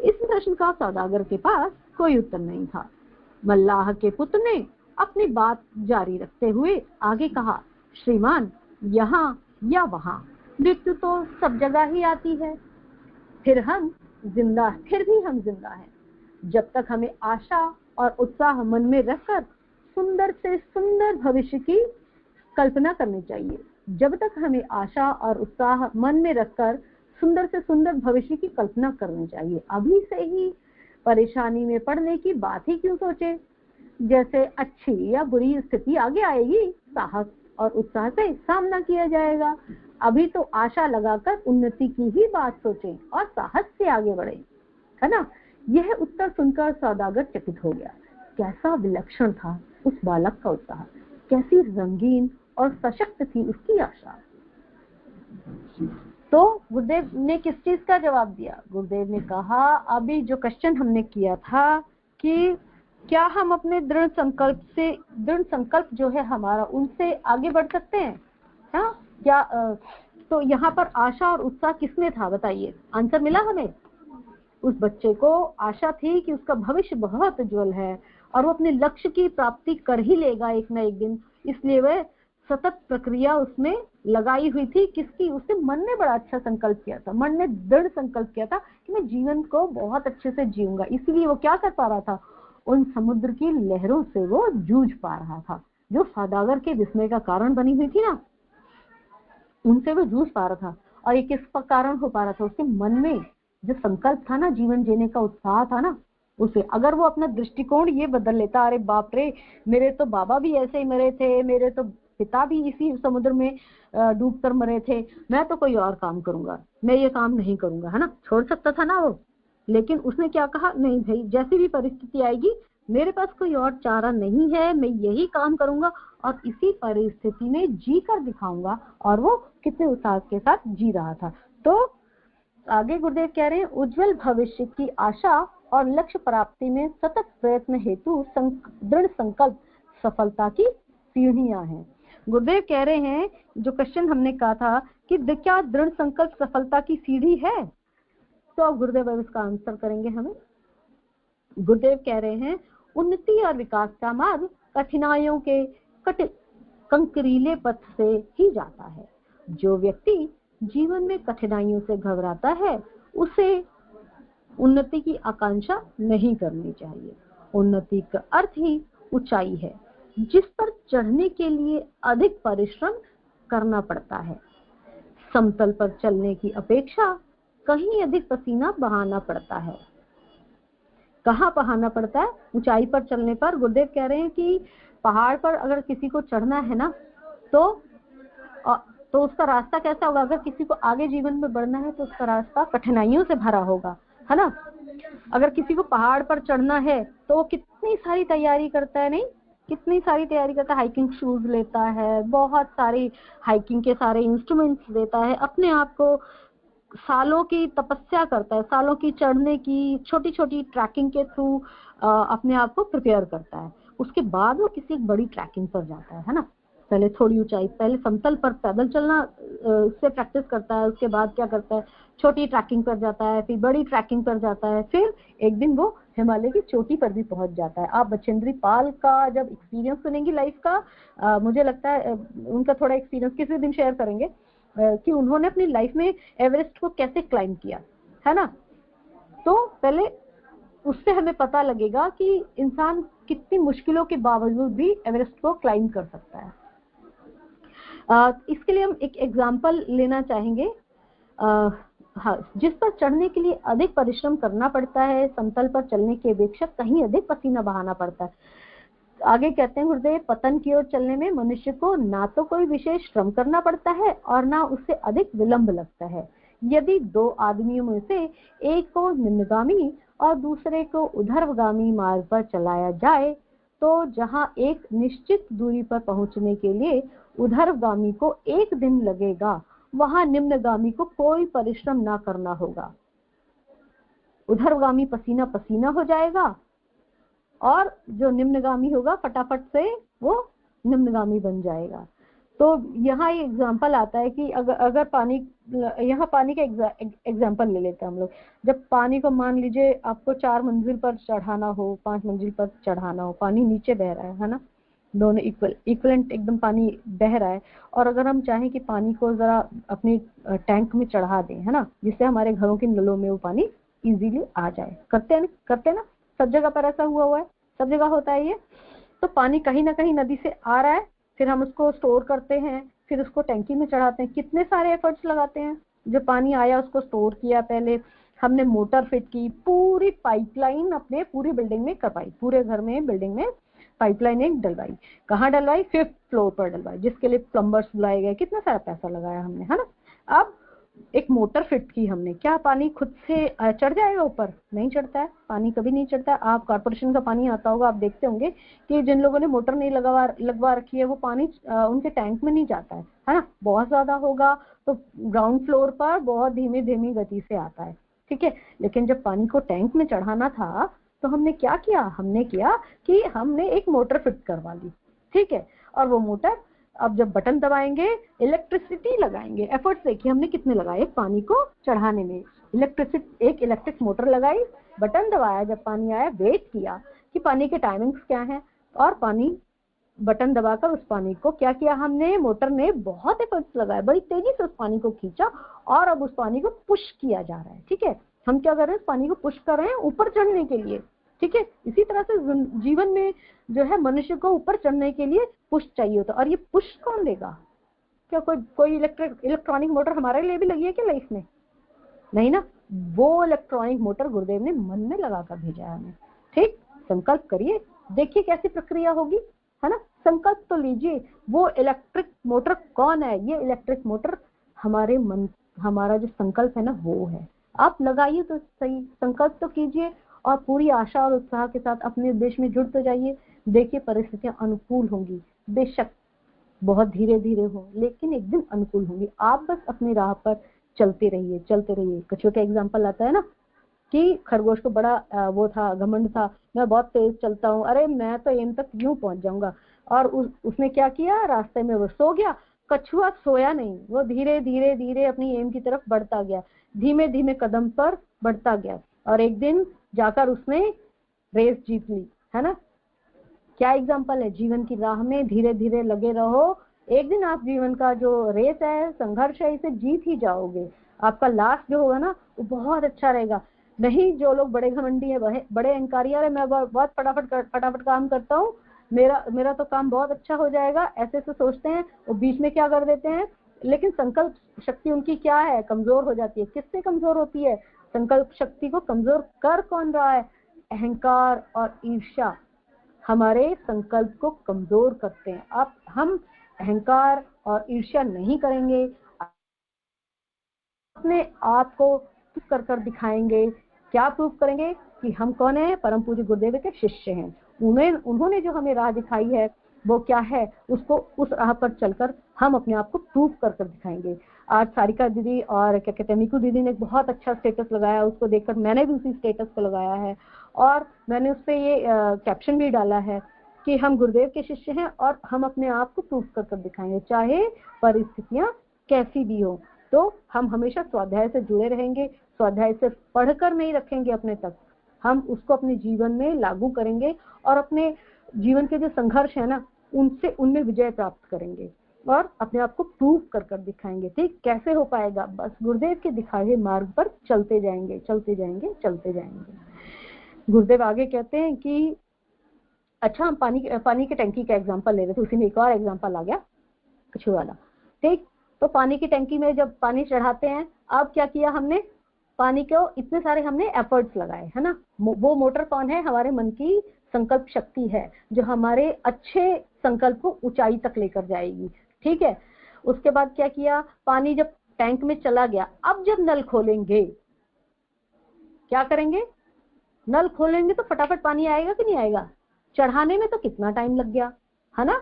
इस प्रश्न का सौदागर के पास कोई उत्तर नहीं था। मल्लाह के पुत्र ने अपनी बात जारी रखते हुए आगे कहा, श्रीमान, यहाँ या वहाँ मृत्यु तो सब जगह ही आती है। फिर भी हम जिंदा हैं। जब तक हमें आशा और उत्साह मन में रखकर सुंदर से सुंदर भविष्य की कल्पना करनी चाहिए। जब तक हमें आशा और उत्साह मन में रखकर सुंदर से सुंदर भविष्य की कल्पना करनी चाहिए। अभी से ही परेशानी में पड़ने की बात ही क्यों सोचे? जैसे अच्छी या बुरी स्थिति आगे आएगी, साहस और उत्साह से सामना किया जाएगा। अभी तो आशा लगाकर उन्नति की ही बात सोचें और साहस से आगे बढ़ें, है ना? यह उत्तर सुनकर सौदागर चकित हो गया। कैसा विलक्षण था उस बालक का उत्साह, कैसी रंगीन और सशक्त थी उसकी आशा। तो गुरुदेव ने किस चीज का जवाब दिया? गुरुदेव ने कहा, अभी जो क्वेश्चन हमने किया था कि क्या हम अपने दृढ़ संकल्प जो है हमारा, उनसे आगे बढ़ सकते हैं? हाँ क्या? तो यहाँ पर आशा और उत्साह किसमें था बताइए? आंसर मिला हमें। उस बच्चे को आशा थी कि उसका भविष्य बहुत उज्जवल है और वो अपने लक्ष्य की प्राप्ति कर ही लेगा एक न एक दिन। इसलिए वह सतत प्रक्रिया उसमें लगाई हुई थी। किसकी? उसने मन में बड़ा अच्छा संकल्प किया था, मन में दृढ़ संकल्प किया था कि मैं जीवन को बहुत अच्छे से जीऊंगा। इसलिए वो क्या कर पा रहा था? उन समुद्र की लहरों से वो जूझ पा रहा था, जो सौदागर के विस्मय का कारण बनी हुई थी ना, उनसे वो जूझ पा रहा था। और ये किसका कारण हो पा रहा था? उसके मन में जो संकल्प था ना, जीवन जीने का उत्साह था ना, उसे अगर वो अपना दृष्टिकोण ये बदल लेता, अरे बाप रे, मेरे तो बाबा भी ऐसे ही मरे थे, मेरे तो पिता भी इसी समुद्र में डूब कर मरे थे, मैं तो कोई और काम करूंगा, मैं ये काम नहीं करूंगा, है ना, छोड़ सकता था ना वो। लेकिन उसने क्या कहा, नहीं भाई, जैसी भी परिस्थिति आएगी मेरे पास कोई और चारा नहीं है, मैं यही काम करूंगा और इसी परिस्थिति में जी कर दिखाऊंगा। और वो कितने उत्साह के साथ जी रहा था। तो आगे गुरुदेव कह रहे हैं, उज्जवल भविष्य की आशा और लक्ष्य प्राप्ति में सतत प्रयत्न हेतु दृढ़ संकल्प सफलता की सीढ़ियां हैं। गुरुदेव कह रहे हैं, जो क्वेश्चन हमने कहा था कि क्या दृढ़ संकल्प सफलता की सीढ़ी है, तो अब गुरुदेव इसका आंसर करेंगे हमें। गुरुदेव कह रहे हैं, उन्नति और विकास का मार्ग कठिनाइयों के कंकरीले पथ से ही जाता है। जो व्यक्ति जीवन में कठिनाइयों से घबराता है उसे उन्नति की आकांक्षा नहीं करनी चाहिए। उन्नति का अर्थ ही ऊंचाई है, जिस पर चढ़ने के लिए अधिक परिश्रम करना पड़ता है। समतल पर चलने की अपेक्षा कहीं अधिक पसीना बहाना पड़ता है। कहाँ बहाना पड़ता है? ऊंचाई पर चलने पर। गुरुदेव कह रहे हैं कि पहाड़ पर अगर किसी को चढ़ना है ना, तो उसका रास्ता कैसा होगा? अगर किसी को आगे जीवन में बढ़ना है तो उसका रास्ता कठिनाइयों से भरा होगा, है ना। अगर किसी को पहाड़ पर चढ़ना है तो वो कितनी सारी तैयारी करता है, नहीं, कितनी सारी तैयारी करता है, हाइकिंग शूज लेता है, बहुत सारी हाइकिंग के सारे इंस्ट्रूमेंट्स लेता है, अपने आप को सालों की तपस्या करता है, सालों की चढ़ने की छोटी छोटी ट्रैकिंग के थ्रू अपने आप को प्रिपेयर करता है। उसके बाद वो किसी बड़ी ट्रैकिंग पर जाता है ना। पहले थोड़ी ऊंचाई, पहले समतल पर पैदल चलना से प्रैक्टिस करता है, उसके बाद क्या करता है, छोटी ट्रैकिंग पर जाता है, फिर बड़ी ट्रैकिंग पर जाता है, फिर एक दिन वो हिमालय की चोटी पर भी पहुंच जाता है। आप बचेंद्री पाल का जब एक्सपीरियंस सुनेंगी लाइफ का, मुझे लगता है उनका थोड़ा एक्सपीरियंस किसी दिन शेयर करेंगे कि उन्होंने अपनी लाइफ में एवरेस्ट को कैसे क्लाइंब किया, है ना। तो पहले उससे हमें पता लगेगा कि इंसान कितनी मुश्किलों के बावजूद भी एवरेस्ट को क्लाइंब कर सकता है। इसके लिए हम एक एग्जाम्पल लेना चाहेंगे। हाँ, जिस पर चढ़ने के लिए अधिक परिश्रम करना पड़ता है, समतल पर चलने की अपेक्षा कहीं अधिक पसीना बहाना पड़ता है। आगे कहते हैं गुरुदेव, पतन की ओर चलने में मनुष्य को ना तो कोई विशेष श्रम करना पड़ता है और ना उससे अधिक विलंब लगता है। यदि दो आदमियों में से एक को निम्नगामी और दूसरे को ऊर्ध्वगामी मार्ग पर चलाया जाए तो जहां एक निश्चित दूरी पर पहुंचने के लिए ऊर्ध्वगामी को 1 दिन लगेगा, वहां निम्नगामी को कोई परिश्रम ना करना होगा। ऊर्ध्वगामी पसीना पसीना हो जाएगा और जो निम्नगामी होगा फटाफट से वो निम्नगामी बन जाएगा। तो यहाँ ये एग्जाम्पल आता है कि अगर पानी, यहाँ पानी का एग्जाम्पल ले लेते हैं हम लोग। जब पानी को मान लीजिए आपको 4 मंजिल पर चढ़ाना हो, 5 मंजिल पर चढ़ाना हो, पानी नीचे बह रहा है ना, दोनों इक्वलेंट एकदम पानी बह रहा है, और अगर हम चाहें कि पानी को जरा अपने टैंक में चढ़ा दें, है ना, जिससे हमारे घरों के नलों में वो पानी इजीली आ जाए, करते हैं ना, सब जगह पर ऐसा हुआ है, सब जगह होता है ये। तो पानी कहीं ना कहीं नदी से आ रहा है, फिर हम उसको स्टोर करते हैं, फिर उसको टैंकी में चढ़ाते हैं, कितने सारे एफर्ट्स लगाते हैं। जो पानी आया उसको स्टोर किया, पहले हमने मोटर फिट की, पूरी पाइपलाइन अपने पूरी बिल्डिंग में करवाई, पूरे घर में बिल्डिंग में पाइपलाइन एक डलवाई। कहाँ डलवाई? 5th फ्लोर पर डलवाई, जिसके लिए प्लम्बर्स बुलाए गए, कितना सारा पैसा लगाया हमने, है ना। अब एक मोटर फिट की हमने, क्या पानी खुद से चढ़ जाएगा ऊपर? नहीं चढ़ता है, पानी कभी नहीं चढ़ता है। आप कॉर्पोरेशन का पानी आता होगा, आप देखते होंगे कि जिन लोगों ने मोटर नहीं लगवा रखी है वो पानी उनके टैंक में नहीं जाता है ना। बहुत ज्यादा होगा तो ग्राउंड फ्लोर पर बहुत धीमी धीमी गति से आता है, ठीक है। लेकिन जब पानी को टैंक में चढ़ाना था तो हमने क्या किया? हमने किया कि हमने एक मोटर फिट करवा ली, ठीक है। और वो मोटर, अब जब बटन दबाएंगे, इलेक्ट्रिसिटी लगाएंगे, एफर्ट्स देखिए हमने कितने लगाए पानी को चढ़ाने में। एक इलेक्ट्रिक मोटर लगाई, बटन दबाया, जब पानी आया वेट किया कि पानी के टाइमिंग्स क्या हैं, और पानी बटन दबाकर उस पानी को क्या किया हमने, मोटर ने बहुत एफर्ट्स लगाए, बड़ी तेजी से उस पानी को खींचा और अब उस पानी को पुश किया जा रहा है, ठीक है। हम क्या कर रहे हैं? उस पानी को पुश कर रहे हैं ऊपर चढ़ने के लिए, ठीक है। इसी तरह से जीवन में जो है मनुष्य को ऊपर चढ़ने के लिए पुश चाहिए होता है। और ये पुश कौन देगा? क्या कोई इलेक्ट्रॉनिक मोटर हमारे लिए भी लगी है क्या लाइफ में? नहीं ना। वो इलेक्ट्रॉनिक मोटर गुरुदेव ने मन में लगाकर भेजा है हमें। ठीक, संकल्प करिए, देखिए कैसी प्रक्रिया होगी, है ना। संकल्प तो लीजिए। वो इलेक्ट्रिक मोटर कौन है? ये इलेक्ट्रिक मोटर हमारे मन, हमारा जो संकल्प है ना वो है। आप लगाइए तो सही, संकल्प तो कीजिए और पूरी आशा और उत्साह के साथ अपने उद्देश्य में जुड़ तो जाइए। देखिए परिस्थितियां अनुकूल होंगी, बेशक बहुत धीरे धीरे हो, लेकिन एक दिन अनुकूल होंगी। आप बस अपनी राह पर चलते रहिए, चलते रहिए। कछुए का एग्जाम्पल आता है ना कि खरगोश को बड़ा वो था, घमंड था, मैं बहुत तेज चलता हूँ, अरे मैं तो एम तक यूं पहुंच जाऊंगा। और उसने क्या किया, रास्ते में वो सो गया। कछुआ सोया नहीं, वो धीरे धीरे धीरे अपनी एम की तरफ बढ़ता गया, धीमे धीमे कदम पर बढ़ता गया, और एक दिन जाकर उसने रेस जीत ली, है ना। क्या एग्जाम्पल है, जीवन की राह में धीरे धीरे लगे रहो, एक दिन आप जीवन का जो रेस है, संघर्ष है, इसे जीत ही जाओगे। आपका लास्ट जो होगा ना वो बहुत अच्छा रहेगा। नहीं जो लोग बड़े घमंडी है, बड़े अहंकारी है, मैं बहुत फटाफट काम करता हूँ, मेरा तो काम बहुत अच्छा हो जाएगा, ऐसे से सोचते हैं, वो बीच में क्या कर देते हैं। लेकिन संकल्प शक्ति उनकी क्या है, कमजोर हो जाती है। किससे कमजोर होती है? संकल्प शक्ति को कमजोर कर कौन रहा है? अहंकार और ईर्ष्या हमारे संकल्प को कमजोर करते हैं। अब हम अहंकार और ईर्ष्या नहीं करेंगे, अपने आप को प्रूव कर दिखाएंगे। क्या प्रूव करेंगे? कि हम कौन है, परम पूज्य गुरुदेव के शिष्य हैं। उन्होंने जो हमें राह दिखाई है वो क्या है, उसको उस राह पर चलकर हम अपने आप को प्रूव कर दिखाएंगे। आज सारिका दीदी और क्या कहते हैं मीकू दीदी ने एक बहुत अच्छा स्टेटस लगाया, उसको देखकर मैंने भी उसी स्टेटस को लगाया है, और मैंने उस पर ये कैप्शन भी डाला है कि हम गुरुदेव के शिष्य हैं और हम अपने आप को प्रूव कर दिखाएंगे, चाहे परिस्थितियां कैसी भी हो। तो हम हमेशा स्वाध्याय से जुड़े रहेंगे, स्वाध्याय से पढ़कर नहीं रखेंगे अपने तक, हम उसको अपने जीवन में लागू करेंगे और अपने जीवन के जो संघर्ष है ना उनमें विजय प्राप्त करेंगे और अपने आप को प्रूव कर दिखाएंगे। ठीक, कैसे हो पाएगा? बस गुरुदेव के दिखाए मार्ग पर चलते जाएंगे, चलते जाएंगे, चलते जाएंगे। गुरुदेव आगे कहते हैं कि अच्छा, हम पानी की टंकी का एग्जांपल ले रहे थे, उसी में एक और एग्जांपल आ गया कछुआ वाला। ठीक, तो पानी की टंकी में जब पानी चढ़ाते हैं, अब क्या किया हमने, पानी को इतने सारे हमने एफर्ट्स लगाए, है ना। वो मोटर कौन है? हमारे मन की संकल्प शक्ति है, जो हमारे अच्छे संकल्प को ऊंचाई तक लेकर जाएगी। ठीक है, उसके बाद क्या किया, पानी जब टैंक में चला गया, अब जब नल खोलेंगे, क्या करेंगे, नल खोलेंगे तो फटाफट पानी आएगा कि नहीं आएगा? चढ़ाने में तो कितना टाइम लग गया, है ना।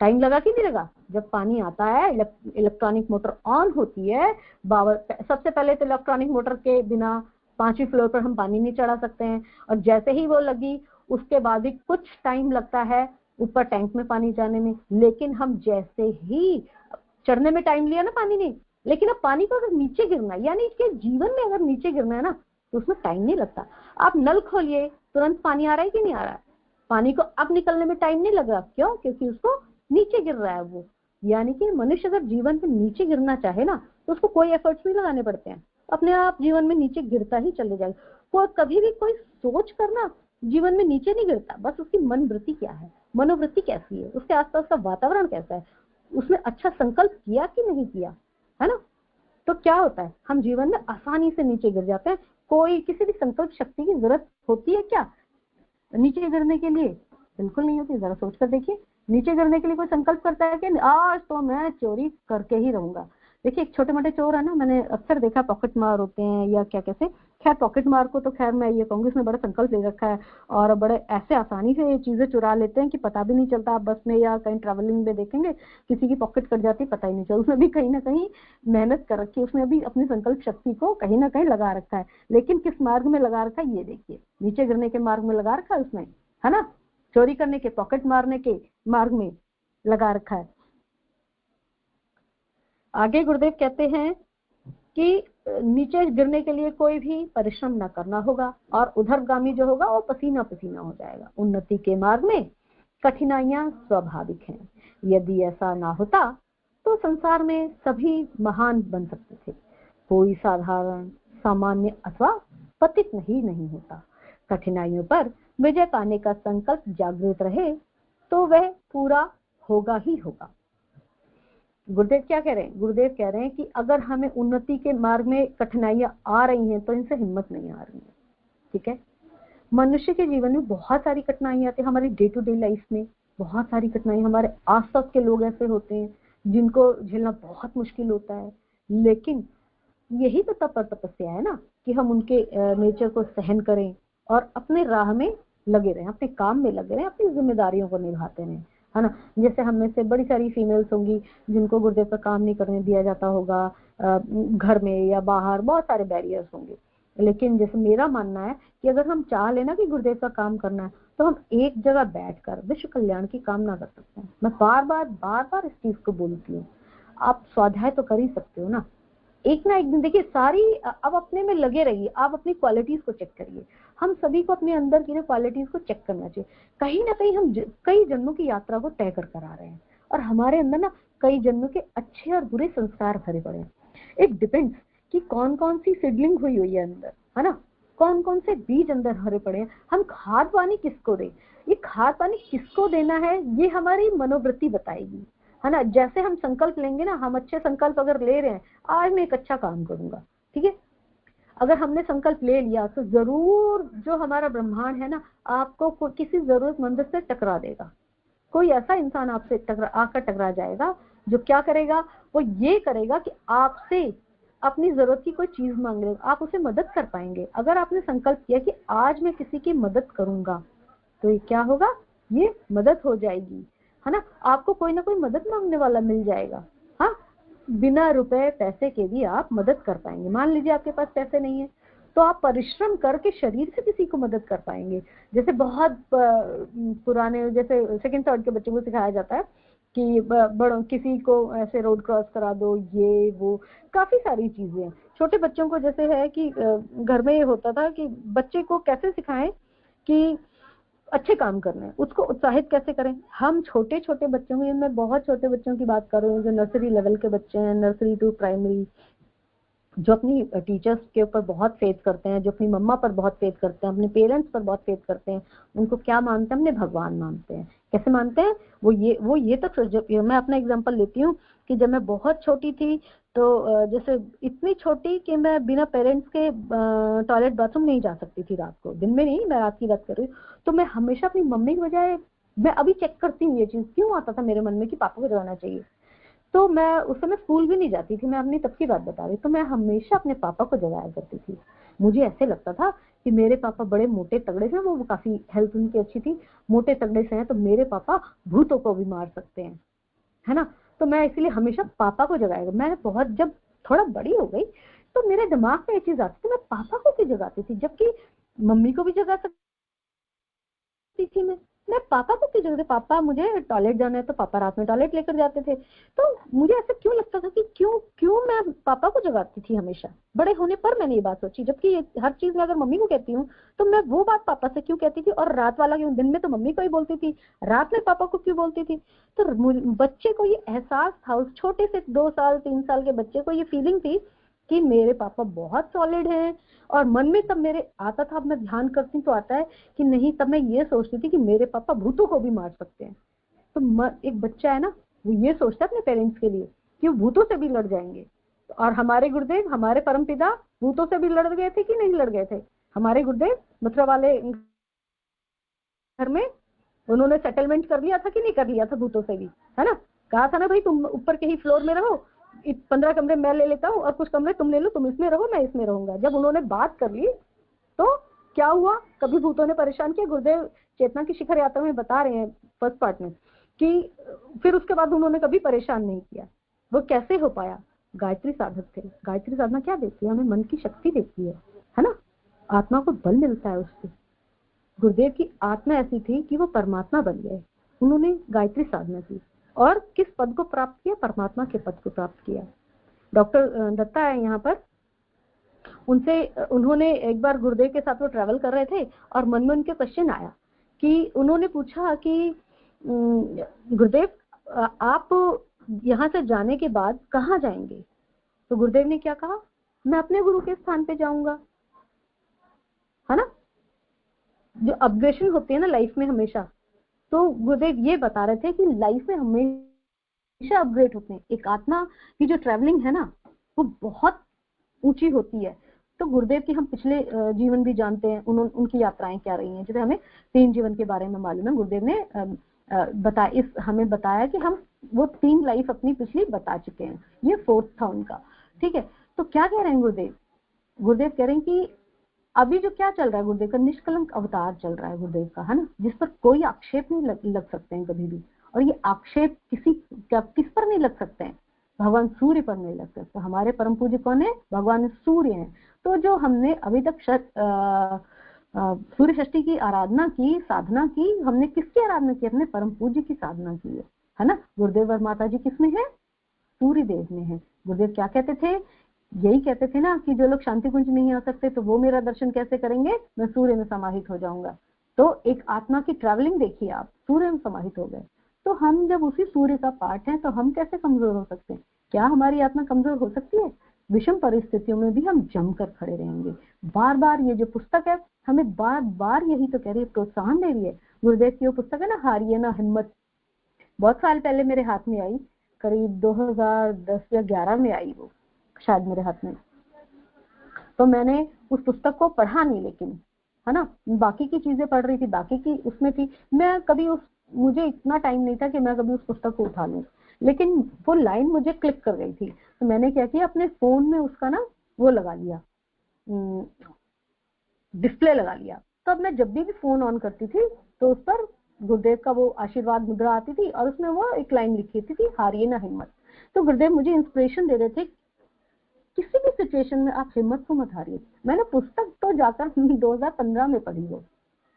टाइम लगा कि नहीं लगा? जब पानी आता है, इलेक्ट्रॉनिक मोटर ऑन होती है, सबसे पहले तो इलेक्ट्रॉनिक मोटर के बिना 5वीं फ्लोर पर हम पानी नहीं चढ़ा सकते हैं, और जैसे ही वो लगी उसके बाद भी कुछ टाइम लगता है ऊपर टैंक में पानी जाने में। लेकिन हम जैसे ही चढ़ने में टाइम लिया ना पानी ने, लेकिन अब पानी को अगर नीचे गिरना है, यानी इसके जीवन में अगर नीचे गिरना है ना, तो उसमें टाइम नहीं लगता। आप नल खोलिए, तुरंत पानी आ रहा है कि नहीं आ रहा है? पानी को अब निकलने में टाइम नहीं लग रहा। क्यों? क्योंकि उसको नीचे गिर रहा है वो। यानी कि मनुष्य अगर जीवन में नीचे गिरना चाहे ना, तो उसको कोई एफर्ट्स नहीं लगाने पड़ते हैं, अपने आप जीवन में नीचे गिरता ही चले जाएगा। कोई कभी भी कोई सोच करना जीवन में नीचे नहीं गिरता, बस उसकी मनवृत्ति क्या है, मनोवृत्ति कैसी है, उसके आसपास का वातावरण कैसा है, उसने अच्छा संकल्प किया कि नहीं किया, है ना। तो क्या होता है, हम जीवन में आसानी से नीचे गिर जाते हैं। कोई किसी भी संकल्प शक्ति की जरूरत होती है क्या नीचे गिरने के लिए? बिल्कुल नहीं होती। जरा सोच कर देखिए, नीचे गिरने के लिए कोई संकल्प करता है कि आज तो मैं चोरी करके ही रहूंगा। देखिए, एक छोटे मोटे चोर है ना, मैंने अक्सर देखा, पॉकेट मार होते हैं या क्या कैसे, खैर पॉकेट मार को तो खैर मैं ये कहूंगी उसने बड़ा संकल्प ले रखा है, और बड़े ऐसे आसानी से ये चीजें चुरा लेते हैं कि पता भी नहीं चलता। आप बस में या कहीं ट्रैवलिंग में देखेंगे किसी की पॉकेट कट जाती, पता ही नहीं चलता। उसने भी कहीं ना कहीं मेहनत कर रखी है, उसने भी अपनी संकल्प शक्ति को कहीं ना कहीं लगा रखा है। लेकिन किस मार्ग में लगा रखा है, ये देखिए, नीचे गिरने के मार्ग में लगा रखा है उसने, है ना। चोरी करने के, पॉकेट मारने के मार्ग में लगा रखा है। आगे गुरुदेव कहते हैं कि नीचे गिरने के लिए कोई भी परिश्रम न करना होगा, और उधरगामी जो होगा वो पसीना पसीना हो जाएगा। उन्नति के मार्ग में कठिनाइयां स्वाभाविक हैं। यदि ऐसा ना होता तो संसार में सभी महान बन सकते थे। कोई साधारण, सामान्य अथवा पतित नहीं होता। कठिनाइयों पर विजय पाने का संकल्प जागृत रहे तो वह पूरा होगा ही होगा। गुरुदेव क्या कह रहे हैं? गुरुदेव कह रहे हैं कि अगर हमें उन्नति के मार्ग में कठिनाइयां आ रही हैं तो इनसे हिम्मत नहीं आ रही है। ठीक है, मनुष्य के जीवन में बहुत सारी कठिनाइयां आती है, हमारी डे टू डे लाइफ में बहुत सारी कठिनाई, हमारे आसपास के लोग ऐसे होते हैं जिनको झेलना बहुत मुश्किल होता है, लेकिन यही तो तप और तपस्या है ना कि हम उनके नेचर को सहन करें और अपने राह में लगे रहें, अपने काम में लगे रहें, अपनी जिम्मेदारियों को निभाते रहें, है ना। जैसे हम में से बड़ी सारी फीमेल्स होंगी जिनको गुरुदेव पर काम नहीं करने दिया जाता होगा, घर में या बाहर बहुत सारे बैरियर्स होंगे, लेकिन जैसे मेरा मानना है कि अगर हम चाह लेना कि गुरुदेव का काम करना है तो हम एक जगह बैठकर विश्व कल्याण की कामना कर सकते हैं। मैं बार बार इस चीज को बोलती हूँ, आप स्वाध्याय तो कर ही सकते हो ना, एक ना एक दिन देखिए सारी, अब अपने में लगे रहिए, आप अपनी क्वालिटीज को चेक करिए। हम सभी को अपने अंदर की क्वालिटीज को चेक करना चाहिए। कहीं ना कहीं हम कई जन्मों की यात्रा को तय कर आ रहे हैं और हमारे अंदर ना कई जन्मों के अच्छे और बुरे संस्कार भरे पड़े हैं। इट डिपेंड्स कि कौन कौन सी सिडलिंग हुई है अंदर, है ना, कौन कौन से बीज अंदर भरे पड़े हैं। हम खाद पानी किसको दें, ये खाद पानी किसको देना है ये हमारी मनोवृत्ति बताएगी, है ना। जैसे हम संकल्प लेंगे ना, हम अच्छे संकल्प अगर ले रहे हैं, आज मैं एक अच्छा काम करूंगा, ठीक है, अगर हमने संकल्प ले लिया तो जरूर जो हमारा ब्रह्मांड है ना आपको किसी जरूरतमंद से टकरा देगा। कोई ऐसा इंसान आपसे आकर टकरा जाएगा जो क्या करेगा, वो ये करेगा कि आपसे अपनी जरूरत की कोई चीज मांग लेगा, आप उसे मदद कर पाएंगे। अगर आपने संकल्प किया कि आज मैं किसी की मदद करूंगा तो ये क्या होगा, ये मदद हो जाएगी, है ना। आपको कोई ना कोई मदद मांगने वाला मिल जाएगा, हाँ, बिना रुपए पैसे के भी आप मदद कर पाएंगे। मान लीजिए आपके पास पैसे नहीं है तो आप परिश्रम करके शरीर से किसी को मदद कर पाएंगे। जैसे बहुत पुराने जैसे सेकंड थर्ड के बच्चों को सिखाया जाता है कि बड़ों किसी को ऐसे रोड क्रॉस करा दो, ये वो काफी सारी चीजें। छोटे बच्चों को जैसे है कि घर में ये होता था कि बच्चे को कैसे सिखाएं कि अच्छे काम करने हैं, उसको उत्साहित कैसे करें। हम छोटे छोटे बच्चों में, मैं बहुत छोटे बच्चों की बात कर रही हूँ जो नर्सरी लेवल के बच्चे हैं, नर्सरी टू प्राइमरी, जो अपनी टीचर्स के ऊपर बहुत फेथ करते हैं, जो अपनी मम्मा पर बहुत फेथ करते हैं, अपने पेरेंट्स पर बहुत फेथ करते हैं, उनको क्या मानते हैं, अपने भगवान मानते हैं। कैसे मानते हैं वो ये तक, मैं अपना एग्जांपल लेती हूँ कि जब मैं बहुत छोटी थी तो जैसे इतनी छोटी कि मैं बिना पेरेंट्स के टॉयलेट बाथरूम नहीं जा सकती थी रात को, दिन में नहीं, मैं रात की बात कर रही हूँ। तो मैं हमेशा अपनी मम्मी की बजाय, मैं अभी चेक करती हूँ ये चीज क्यों आता था मेरे मन में कि पापा को जाना चाहिए, तो मैं उस समय स्कूल भी नहीं जाती थी, मैं अपनी तब की बात बता रही, तो मैं हमेशा अपने पापा को जगाया करती थी। मुझे ऐसे लगता था कि मेरे पापा बड़े मोटे तगड़े से, वो काफी हेल्थ उनकी अच्छी थी, मोटे तगड़े से हैं तो मेरे पापा भूतों को भी मार सकते हैं, है ना। तो मैं इसलिए हमेशा पापा को जगाया। मैं बहुत जब थोड़ा बड़ी हो गई तो मेरे दिमाग में ये चीज आती थी, मैं पापा को क्यों जगाती थी, जबकि मम्मी को भी जगा सकती थी मैं पापा को क्यों जगाती, पापा मुझे टॉयलेट जाना है तो पापा रात में टॉयलेट लेकर जाते थे। तो मुझे ऐसा क्यों लगता था कि क्यों मैं पापा को जगाती थी हमेशा। बड़े होने पर मैंने ये बात सोची, जबकि हर चीज में अगर मम्मी को कहती हूँ तो मैं वो बात पापा से क्यों कहती थी, और रात वाला क्यों, दिन में तो मम्मी को ही बोलती थी, रात में पापा को क्यों बोलती थी। तो बच्चे को ये एहसास था, उस छोटे से 2 साल 3 साल के बच्चे को ये फीलिंग थी कि मेरे पापा बहुत सॉलिड हैं। और मन में तब मेरे आता था, अब मैं ध्यान करती तो आता है कि नहीं, तब मैं ये सोचती थी कि मेरे पापा भूतों को भी मार सकते हैं। तो एक बच्चा है ना, वो ये सोचता है अपने पेरेंट्स के लिए कि वो भूतों से भी लड़ जाएंगे। और हमारे गुरुदेव, हमारे परमपिता भूतों से भी लड़ गए थे कि नहीं लड़ गए थे। हमारे गुरुदेव मथुरा वाले घर में उन्होंने सेटलमेंट कर लिया था कि नहीं कर लिया था भूतों से भी, है ना। कहा था ना भाई तुम ऊपर के ही फ्लोर में रहो, 15 कमरे मैं ले लेता हूँ और कुछ कमरे तुम ले लो, तुम इसमें रहो मैं इसमें रहूंगा। जब उन्होंने बात कर ली तो क्या हुआ, कभी भूतों ने परेशान किया। गुरुदेव चेतना की शिखर यात्रा में बता रहे हैं फर्स्ट पार्ट में कि फिर उसके बाद उन्होंने कभी परेशान नहीं किया। वो कैसे हो पाया, गायत्री साधक थे। गायत्री साधना क्या देती है, हमें मन की शक्ति देती है ना, आत्मा को बल मिलता है उससे। गुरुदेव की आत्मा ऐसी थी कि वो परमात्मा बन गए। उन्होंने गायत्री साधना की और किस पद को प्राप्त किया, परमात्मा के पद को प्राप्त किया। डॉक्टर दत्ता है यहाँ पर, उनसे उन्होंने एक बार गुरुदेव के साथ वो ट्रैवल कर रहे थे और मन में उनके क्वेश्चन आया कि उन्होंने पूछा कि गुरुदेव आप यहाँ से जाने के बाद कहाँ जाएंगे। तो गुरुदेव ने क्या कहा, मैं अपने गुरु के स्थान पे जाऊंगा, है ना। जो अपग्रेडेशन होती है ना लाइफ में हमेशा, तो गुरुदेव ये बता रहे थे कि लाइफ में हमेशा हमेशा अपग्रेड होते हैं। एक आत्मा की जो ट्रैवलिंग है ना वो बहुत ऊंची होती है। तो गुरुदेव की हम पिछले जीवन भी जानते हैं, उनकी यात्राएं क्या रही हैं। जैसे हमें 3 जीवन के बारे में मालूम है, गुरुदेव ने हमें बताया कि हम वो 3 लाइफ अपनी पिछली बता चुके हैं, ये 4th था उनका। ठीक है, तो क्या कह रहे हैं गुरुदेव? गुरुदेव कह रहे हैं कि अभी जो क्या चल रहा है, गुरुदेव का निष्कलंक अवतार चल रहा है गुरुदेव का, है ना, जिस पर कोई आक्षेप नहीं लग सकते हैं कभी भी। और ये आक्षेप किस पर नहीं लग सकते हैं? भगवान सूर्य पर नहीं लग सकता। हमारे परम पूज्य कौन है? भगवान सूर्य हैं। तो जो हमने अभी तक सूर्य षष्ठी की आराधना की, साधना की, हमने किसकी आराधना की? अपने परम पूज्य की साधना की है ना। गुरुदेव और माता जी किसमें है? सूर्य देव में है। गुरुदेव क्या कहते थे? यही कहते थे ना कि जो लोग शांति कुंज नहीं आ सकते तो वो मेरा दर्शन कैसे करेंगे? मैं सूर्य में समाहित हो जाऊंगा। तो एक आत्मा की ट्रैवलिंग देखिए आप, सूर्य में समाहित हो गए। तो हम जब उसी सूर्य का पार्ट हैं तो हम कैसे कमजोर हो सकते हैं? क्या हमारी आत्मा कमजोर हो सकती है? विषम परिस्थितियों में भी हम जमकर खड़े रहेंगे। बार बार ये जो पुस्तक है हमें बार बार यही तो कह रही है, प्रोत्साहन दे रही है। गुरुदेव की वो पुस्तक है ना, हारिए ना हिम्मत, बहुत साल पहले मेरे हाथ में आई, करीब 2010 या 11 में आई वो शायद मेरे हाथ में। तो मैंने उस पुस्तक को पढ़ा नहीं, लेकिन है ना, बाकी की चीजें पढ़ रही थी, बाकी की उसमें थी। मैं कभी मुझे इतना टाइम नहीं था कि मैं कभी उस पुस्तक को उठा लूं, लेकिन वो लाइन मुझे क्लिक कर गई थी। तो मैंने क्या किया, अपने फोन में उसका ना वो लगा लिया, डिस्प्ले लगा लिया। तो अब मैं जब भी फोन ऑन करती थी तो उस पर गुरुदेव का वो आशीर्वाद मुद्रा आती थी और उसमें वो एक लाइन लिखी थी, हारिए ना हिम्मत। तो गुरुदेव मुझे इंस्पिरेशन दे रहे थे, किसी भी सिचुएशन में आप हिम्मत को मत हारिए। मैंने पुस्तक तो जाकर 2015 में पढ़ी हो,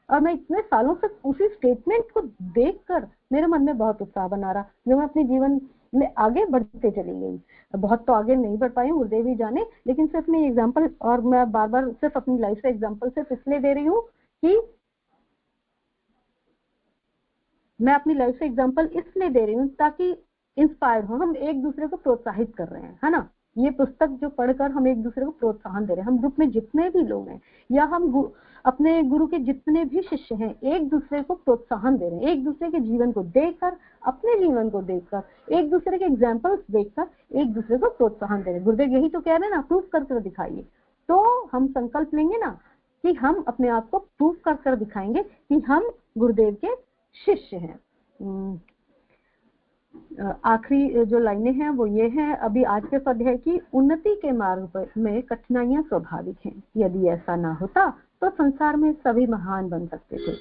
और मैं इतने सालों से उसी स्टेटमेंट को देखकर मेरे मन में बहुत उत्साह बना रहा, जो मैं अपने जीवन में आगे बढ़ते चली गई। बहुत तो आगे नहीं बढ़ पाई, गुरुदेव ही जाने, लेकिन सिर्फ मैं एग्जांपल, और मैं बार बार सिर्फ अपनी लाइफ से एग्जांपल सिर्फ इसलिए दे रही हूँ कि मैं अपनी लाइफ से एग्जांपल इसलिए दे रही हूँ ताकि इंस्पायर्ड हो। हम एक दूसरे को प्रोत्साहित कर रहे हैं, है ना। ये पुस्तक जो पढ़कर हम एक दूसरे को प्रोत्साहन दे रहे हैं। हम ग्रुप में जितने भी लोग हैं या हम अपने गुरु के जितने भी शिष्य हैं, एक दूसरे को प्रोत्साहन दे रहे हैं, एक दूसरे के जीवन को देखकर, अपने जीवन को देखकर, एक दूसरे के एग्जाम्पल्स देखकर एक दूसरे को प्रोत्साहन दे रहे हैं। गुरुदेव यही तो कह रहे हैं ना, प्रूफ कर दिखाइए। तो हम संकल्प लेंगे ना कि हम अपने आप को प्रूफ कर दिखाएंगे कि हम गुरुदेव के शिष्य हैं। आखिरी जो लाइनें हैं वो ये हैं, अभी आज के स्वाध्याय की, उन्नति के मार्ग में कठिनाइयां स्वाभाविक हैं। यदि ऐसा ना होता तो संसार में सभी महान बन सकते थे।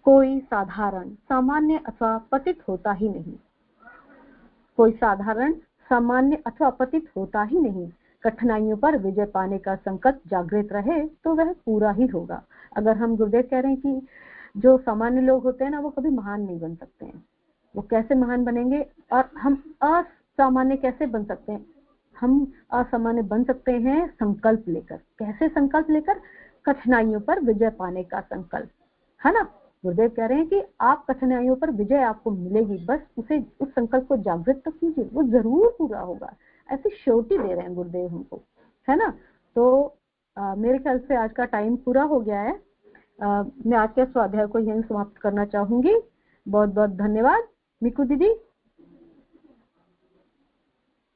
कोई साधारण, सामान्य अथवा पतित होता ही नहीं। कोई साधारण, सामान्य अथवा पतित होता ही नहीं। कठिनाइयों पर विजय पाने का संकल्प जागृत रहे तो वह पूरा ही होगा। अगर हम गुरुदेव कह रहे हैं कि जो सामान्य लोग होते हैं ना वो कभी महान नहीं बन सकते हैं। वो कैसे महान बनेंगे? और हम असामान्य कैसे बन सकते हैं? हम असामान्य बन सकते हैं संकल्प लेकर। कैसे संकल्प लेकर? कठिनाइयों पर विजय पाने का संकल्प, है ना। गुरुदेव कह रहे हैं कि आप कठिनाइयों पर विजय आपको मिलेगी, बस उस संकल्प को जागृत तो कीजिए, वो जरूर पूरा होगा। ऐसी श्योरिटी दे रहे हैं गुरुदेव हमको, है ना। तो मेरे ख्याल से आज का टाइम पूरा हो गया है। मैं आज के स्वाध्याय को यहीं समाप्त करना चाहूंगी। बहुत बहुत धन्यवाद। मिकू दीदी।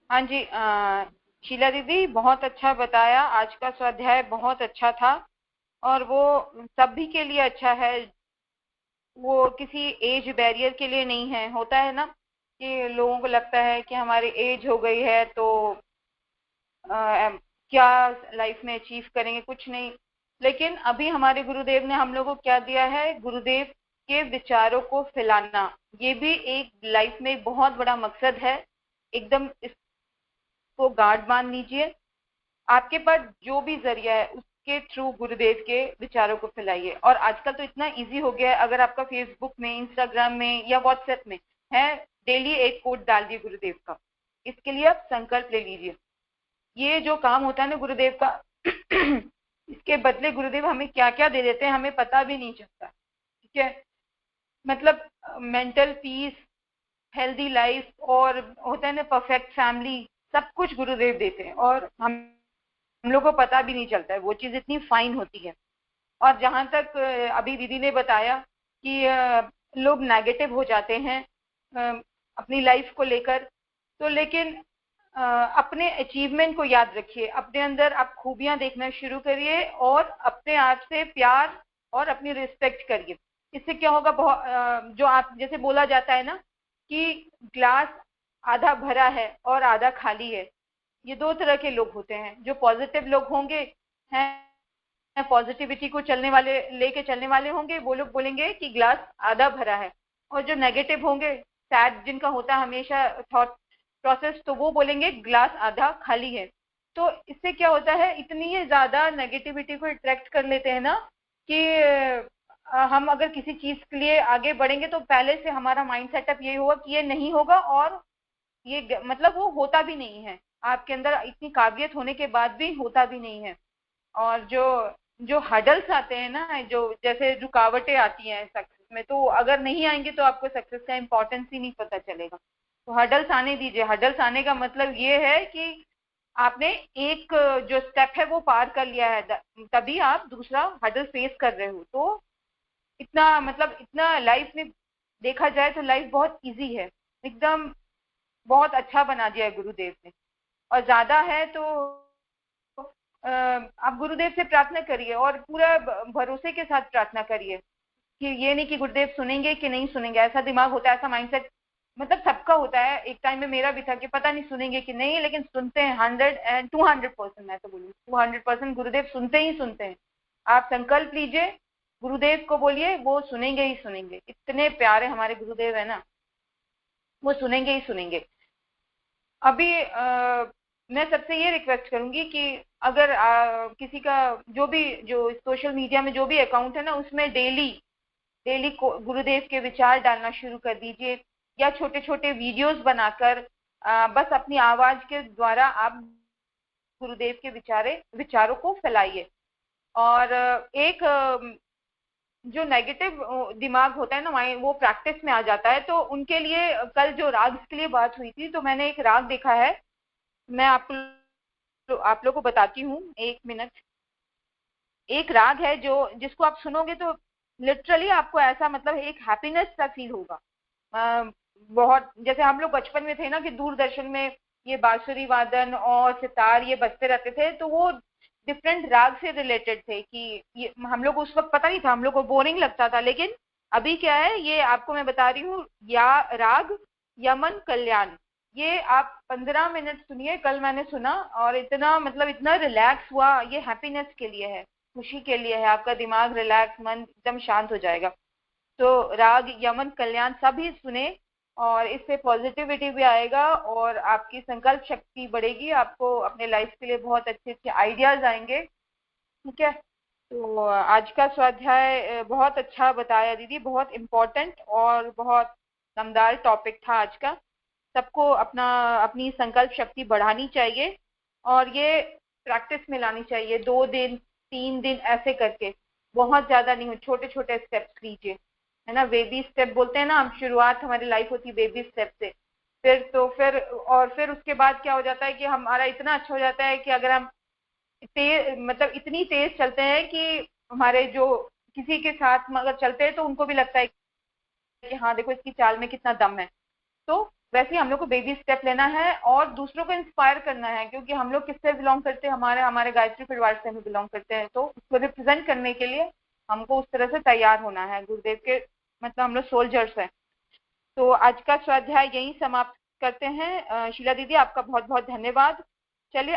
हाँ जी, शीला दीदी बहुत अच्छा बताया। आज का स्वाध्याय बहुत अच्छा था और वो सभी के लिए अच्छा है, वो किसी एज बैरियर के लिए नहीं है। होता है ना कि लोगों को लगता है कि हमारी एज हो गई है तो क्या लाइफ में अचीव करेंगे, कुछ नहीं। लेकिन अभी हमारे गुरुदेव ने हम लोगों को क्या दिया है, गुरुदेव के विचारों को फैलाना, ये भी एक लाइफ में एक बहुत बड़ा मकसद है। एकदम इसको गार्ड मान लीजिए। आपके पास जो भी जरिया है उसके थ्रू गुरुदेव के विचारों को फैलाइए। और आजकल तो इतना इजी हो गया है, अगर आपका फेसबुक में, इंस्टाग्राम में या व्हाट्सएप में है, डेली एक कोट डाल दिए गुरुदेव का। इसके लिए आप संकल्प ले लीजिए। ये जो काम होता है ना गुरुदेव का इसके बदले गुरुदेव हमें क्या क्या दे देते हैं हमें पता भी नहीं चलता। ठीक है, मतलब मेंटल पीस, हेल्दी लाइफ, और होता है ना परफेक्ट फैमिली, सब कुछ गुरुदेव देते हैं और हम लोग को पता भी नहीं चलता है। वो चीज इतनी फाइन होती है। और जहां तक अभी दीदी ने बताया कि लोग नेगेटिव हो जाते हैं अपनी लाइफ को लेकर, तो लेकिन अपने अचीवमेंट को याद रखिए, अपने अंदर आप खूबियां देखना शुरू करिए और अपने आप से प्यार और अपनी रिस्पेक्ट करिए। इससे क्या होगा, जो आप जैसे बोला जाता है ना कि ग्लास आधा भरा है और आधा खाली है, ये दो तरह के लोग होते हैं। जो पॉजिटिव लोग होंगे, हैं पॉजिटिविटी को चलने वाले लेके चलने वाले होंगे, वो लोग बोलेंगे कि ग्लास आधा भरा है। और जो नेगेटिव होंगे, सैड जिनका होता है हमेशा थॉट प्रोसेस, तो वो बोलेंगे ग्लास आधा खाली है। तो इससे क्या होता है, इतनी ज्यादा नेगेटिविटी को अट्रैक्ट कर लेते हैं ना कि हम अगर किसी चीज के लिए आगे बढ़ेंगे तो पहले से हमारा माइंड सेटअप ये होगा कि ये नहीं होगा, और ये मतलब वो होता भी नहीं है। आपके अंदर इतनी काबिलियत होने के बाद भी होता भी नहीं है। और जो जो हडल्स आते हैं ना, जो जैसे रुकावटें आती हैं सक्सेस में, तो अगर नहीं आएंगे तो आपको सक्सेस का इम्पोर्टेंस ही नहीं पता चलेगा। तो हडल्स आने दीजिए। हडल्स आने का मतलब ये है कि आपने एक जो स्टेप है वो पार कर लिया है, तभी आप दूसरा हडल फेस कर रहे हो। तो इतना मतलब इतना लाइफ में देखा जाए तो लाइफ बहुत इजी है, एकदम बहुत अच्छा बना दिया है गुरुदेव ने। और ज्यादा है तो आप गुरुदेव से प्रार्थना करिए और पूरा भरोसे के साथ प्रार्थना करिए कि ये नहीं कि गुरुदेव सुनेंगे कि नहीं सुनेंगे। ऐसा दिमाग होता है, ऐसा माइंडसेट मतलब सबका होता है। एक टाइम में मेरा भी था कि पता नहीं सुनेंगे कि नहीं, लेकिन सुनते हैं 100 and 200%। मैं तो बोलूँ 200% गुरुदेव सुनते ही सुनते हैं। आप संकल्प लीजिए, गुरुदेव को बोलिए, वो सुनेंगे ही सुनेंगे। इतने प्यारे हमारे गुरुदेव है ना, वो सुनेंगे ही सुनेंगे। अभी मैं सबसे ये रिक्वेस्ट करूंगी कि अगर किसी का जो सोशल मीडिया में जो भी अकाउंट है ना, उसमें डेली डेली गुरुदेव के विचार डालना शुरू कर दीजिए, या छोटे छोटे वीडियोस बनाकर बस अपनी आवाज के द्वारा आप गुरुदेव के विचारों को फैलाइए। और एक जो नेगेटिव दिमाग होता है ना, वो प्रैक्टिस में आ जाता है। तो उनके लिए कल जो राग के लिए बात हुई थी, तो मैंने एक राग देखा है, मैं आप लोग को बताती हूँ। 1 मिनट। एक राग है जो जिसको आप सुनोगे तो लिटरली आपको ऐसा मतलब एक हैप्पीनेस सा फील होगा। बहुत जैसे हम लोग बचपन में थे ना कि दूरदर्शन में ये बांसुरी वादन और सितार ये बजते रहते थे, तो वो डिफरेंट राग से रिलेटेड थे कि ये हम लोग उस वक्त पता नहीं था, हम लोग को बोरिंग लगता था। लेकिन अभी क्या है, ये आपको मैं बता रही हूँ, या राग यमन कल्याण। ये आप 15 मिनट सुनिए। कल मैंने सुना और इतना मतलब इतना रिलैक्स हुआ। ये हैप्पीनेस के लिए है, खुशी के लिए है। आपका दिमाग रिलैक्स, मन एकदम शांत हो जाएगा। तो राग यमन कल्याण सभी सुने, और इससे पॉजिटिविटी भी आएगा और आपकी संकल्प शक्ति बढ़ेगी। आपको अपने लाइफ के लिए बहुत अच्छे अच्छे आइडियाज आएंगे। ठीक है। तो आज का स्वाध्याय बहुत अच्छा बताया दीदी, बहुत इम्पोर्टेंट और बहुत दमदार टॉपिक था आज का। सबको अपनी संकल्प शक्ति बढ़ानी चाहिए, और ये प्रैक्टिस में लानी चाहिए। 2 दिन 3 दिन ऐसे करके, बहुत ज्यादा नहीं हो, छोटे छोटे स्टेप्स लीजिए, है ना। बेबी स्टेप बोलते हैं ना हम, शुरुआत हमारी लाइफ होती है बेबी स्टेप से। फिर उसके बाद क्या हो जाता है कि हमारा इतना अच्छा हो जाता है कि अगर हम मतलब इतनी तेज चलते हैं कि हमारे जो किसी के साथ अगर चलते हैं तो उनको भी लगता है कि हाँ देखो इसकी चाल में कितना दम है। तो वैसे ही हम लोग को बेबी स्टेप लेना है और दूसरों को इंस्पायर करना है, क्योंकि हम लोग किससे बिलोंग करते हैं, हमारे गायत्री परिवार से हम बिलोंग करते हैं। तो उसको रिप्रेजेंट करने के लिए हमको उस तरह से तैयार होना है। गुरुदेव के मतलब हम लोग सोल्जर्स हैं। तो आज का स्वाध्याय यही समाप्त करते हैं। शीला दीदी आपका बहुत बहुत धन्यवाद। चलिए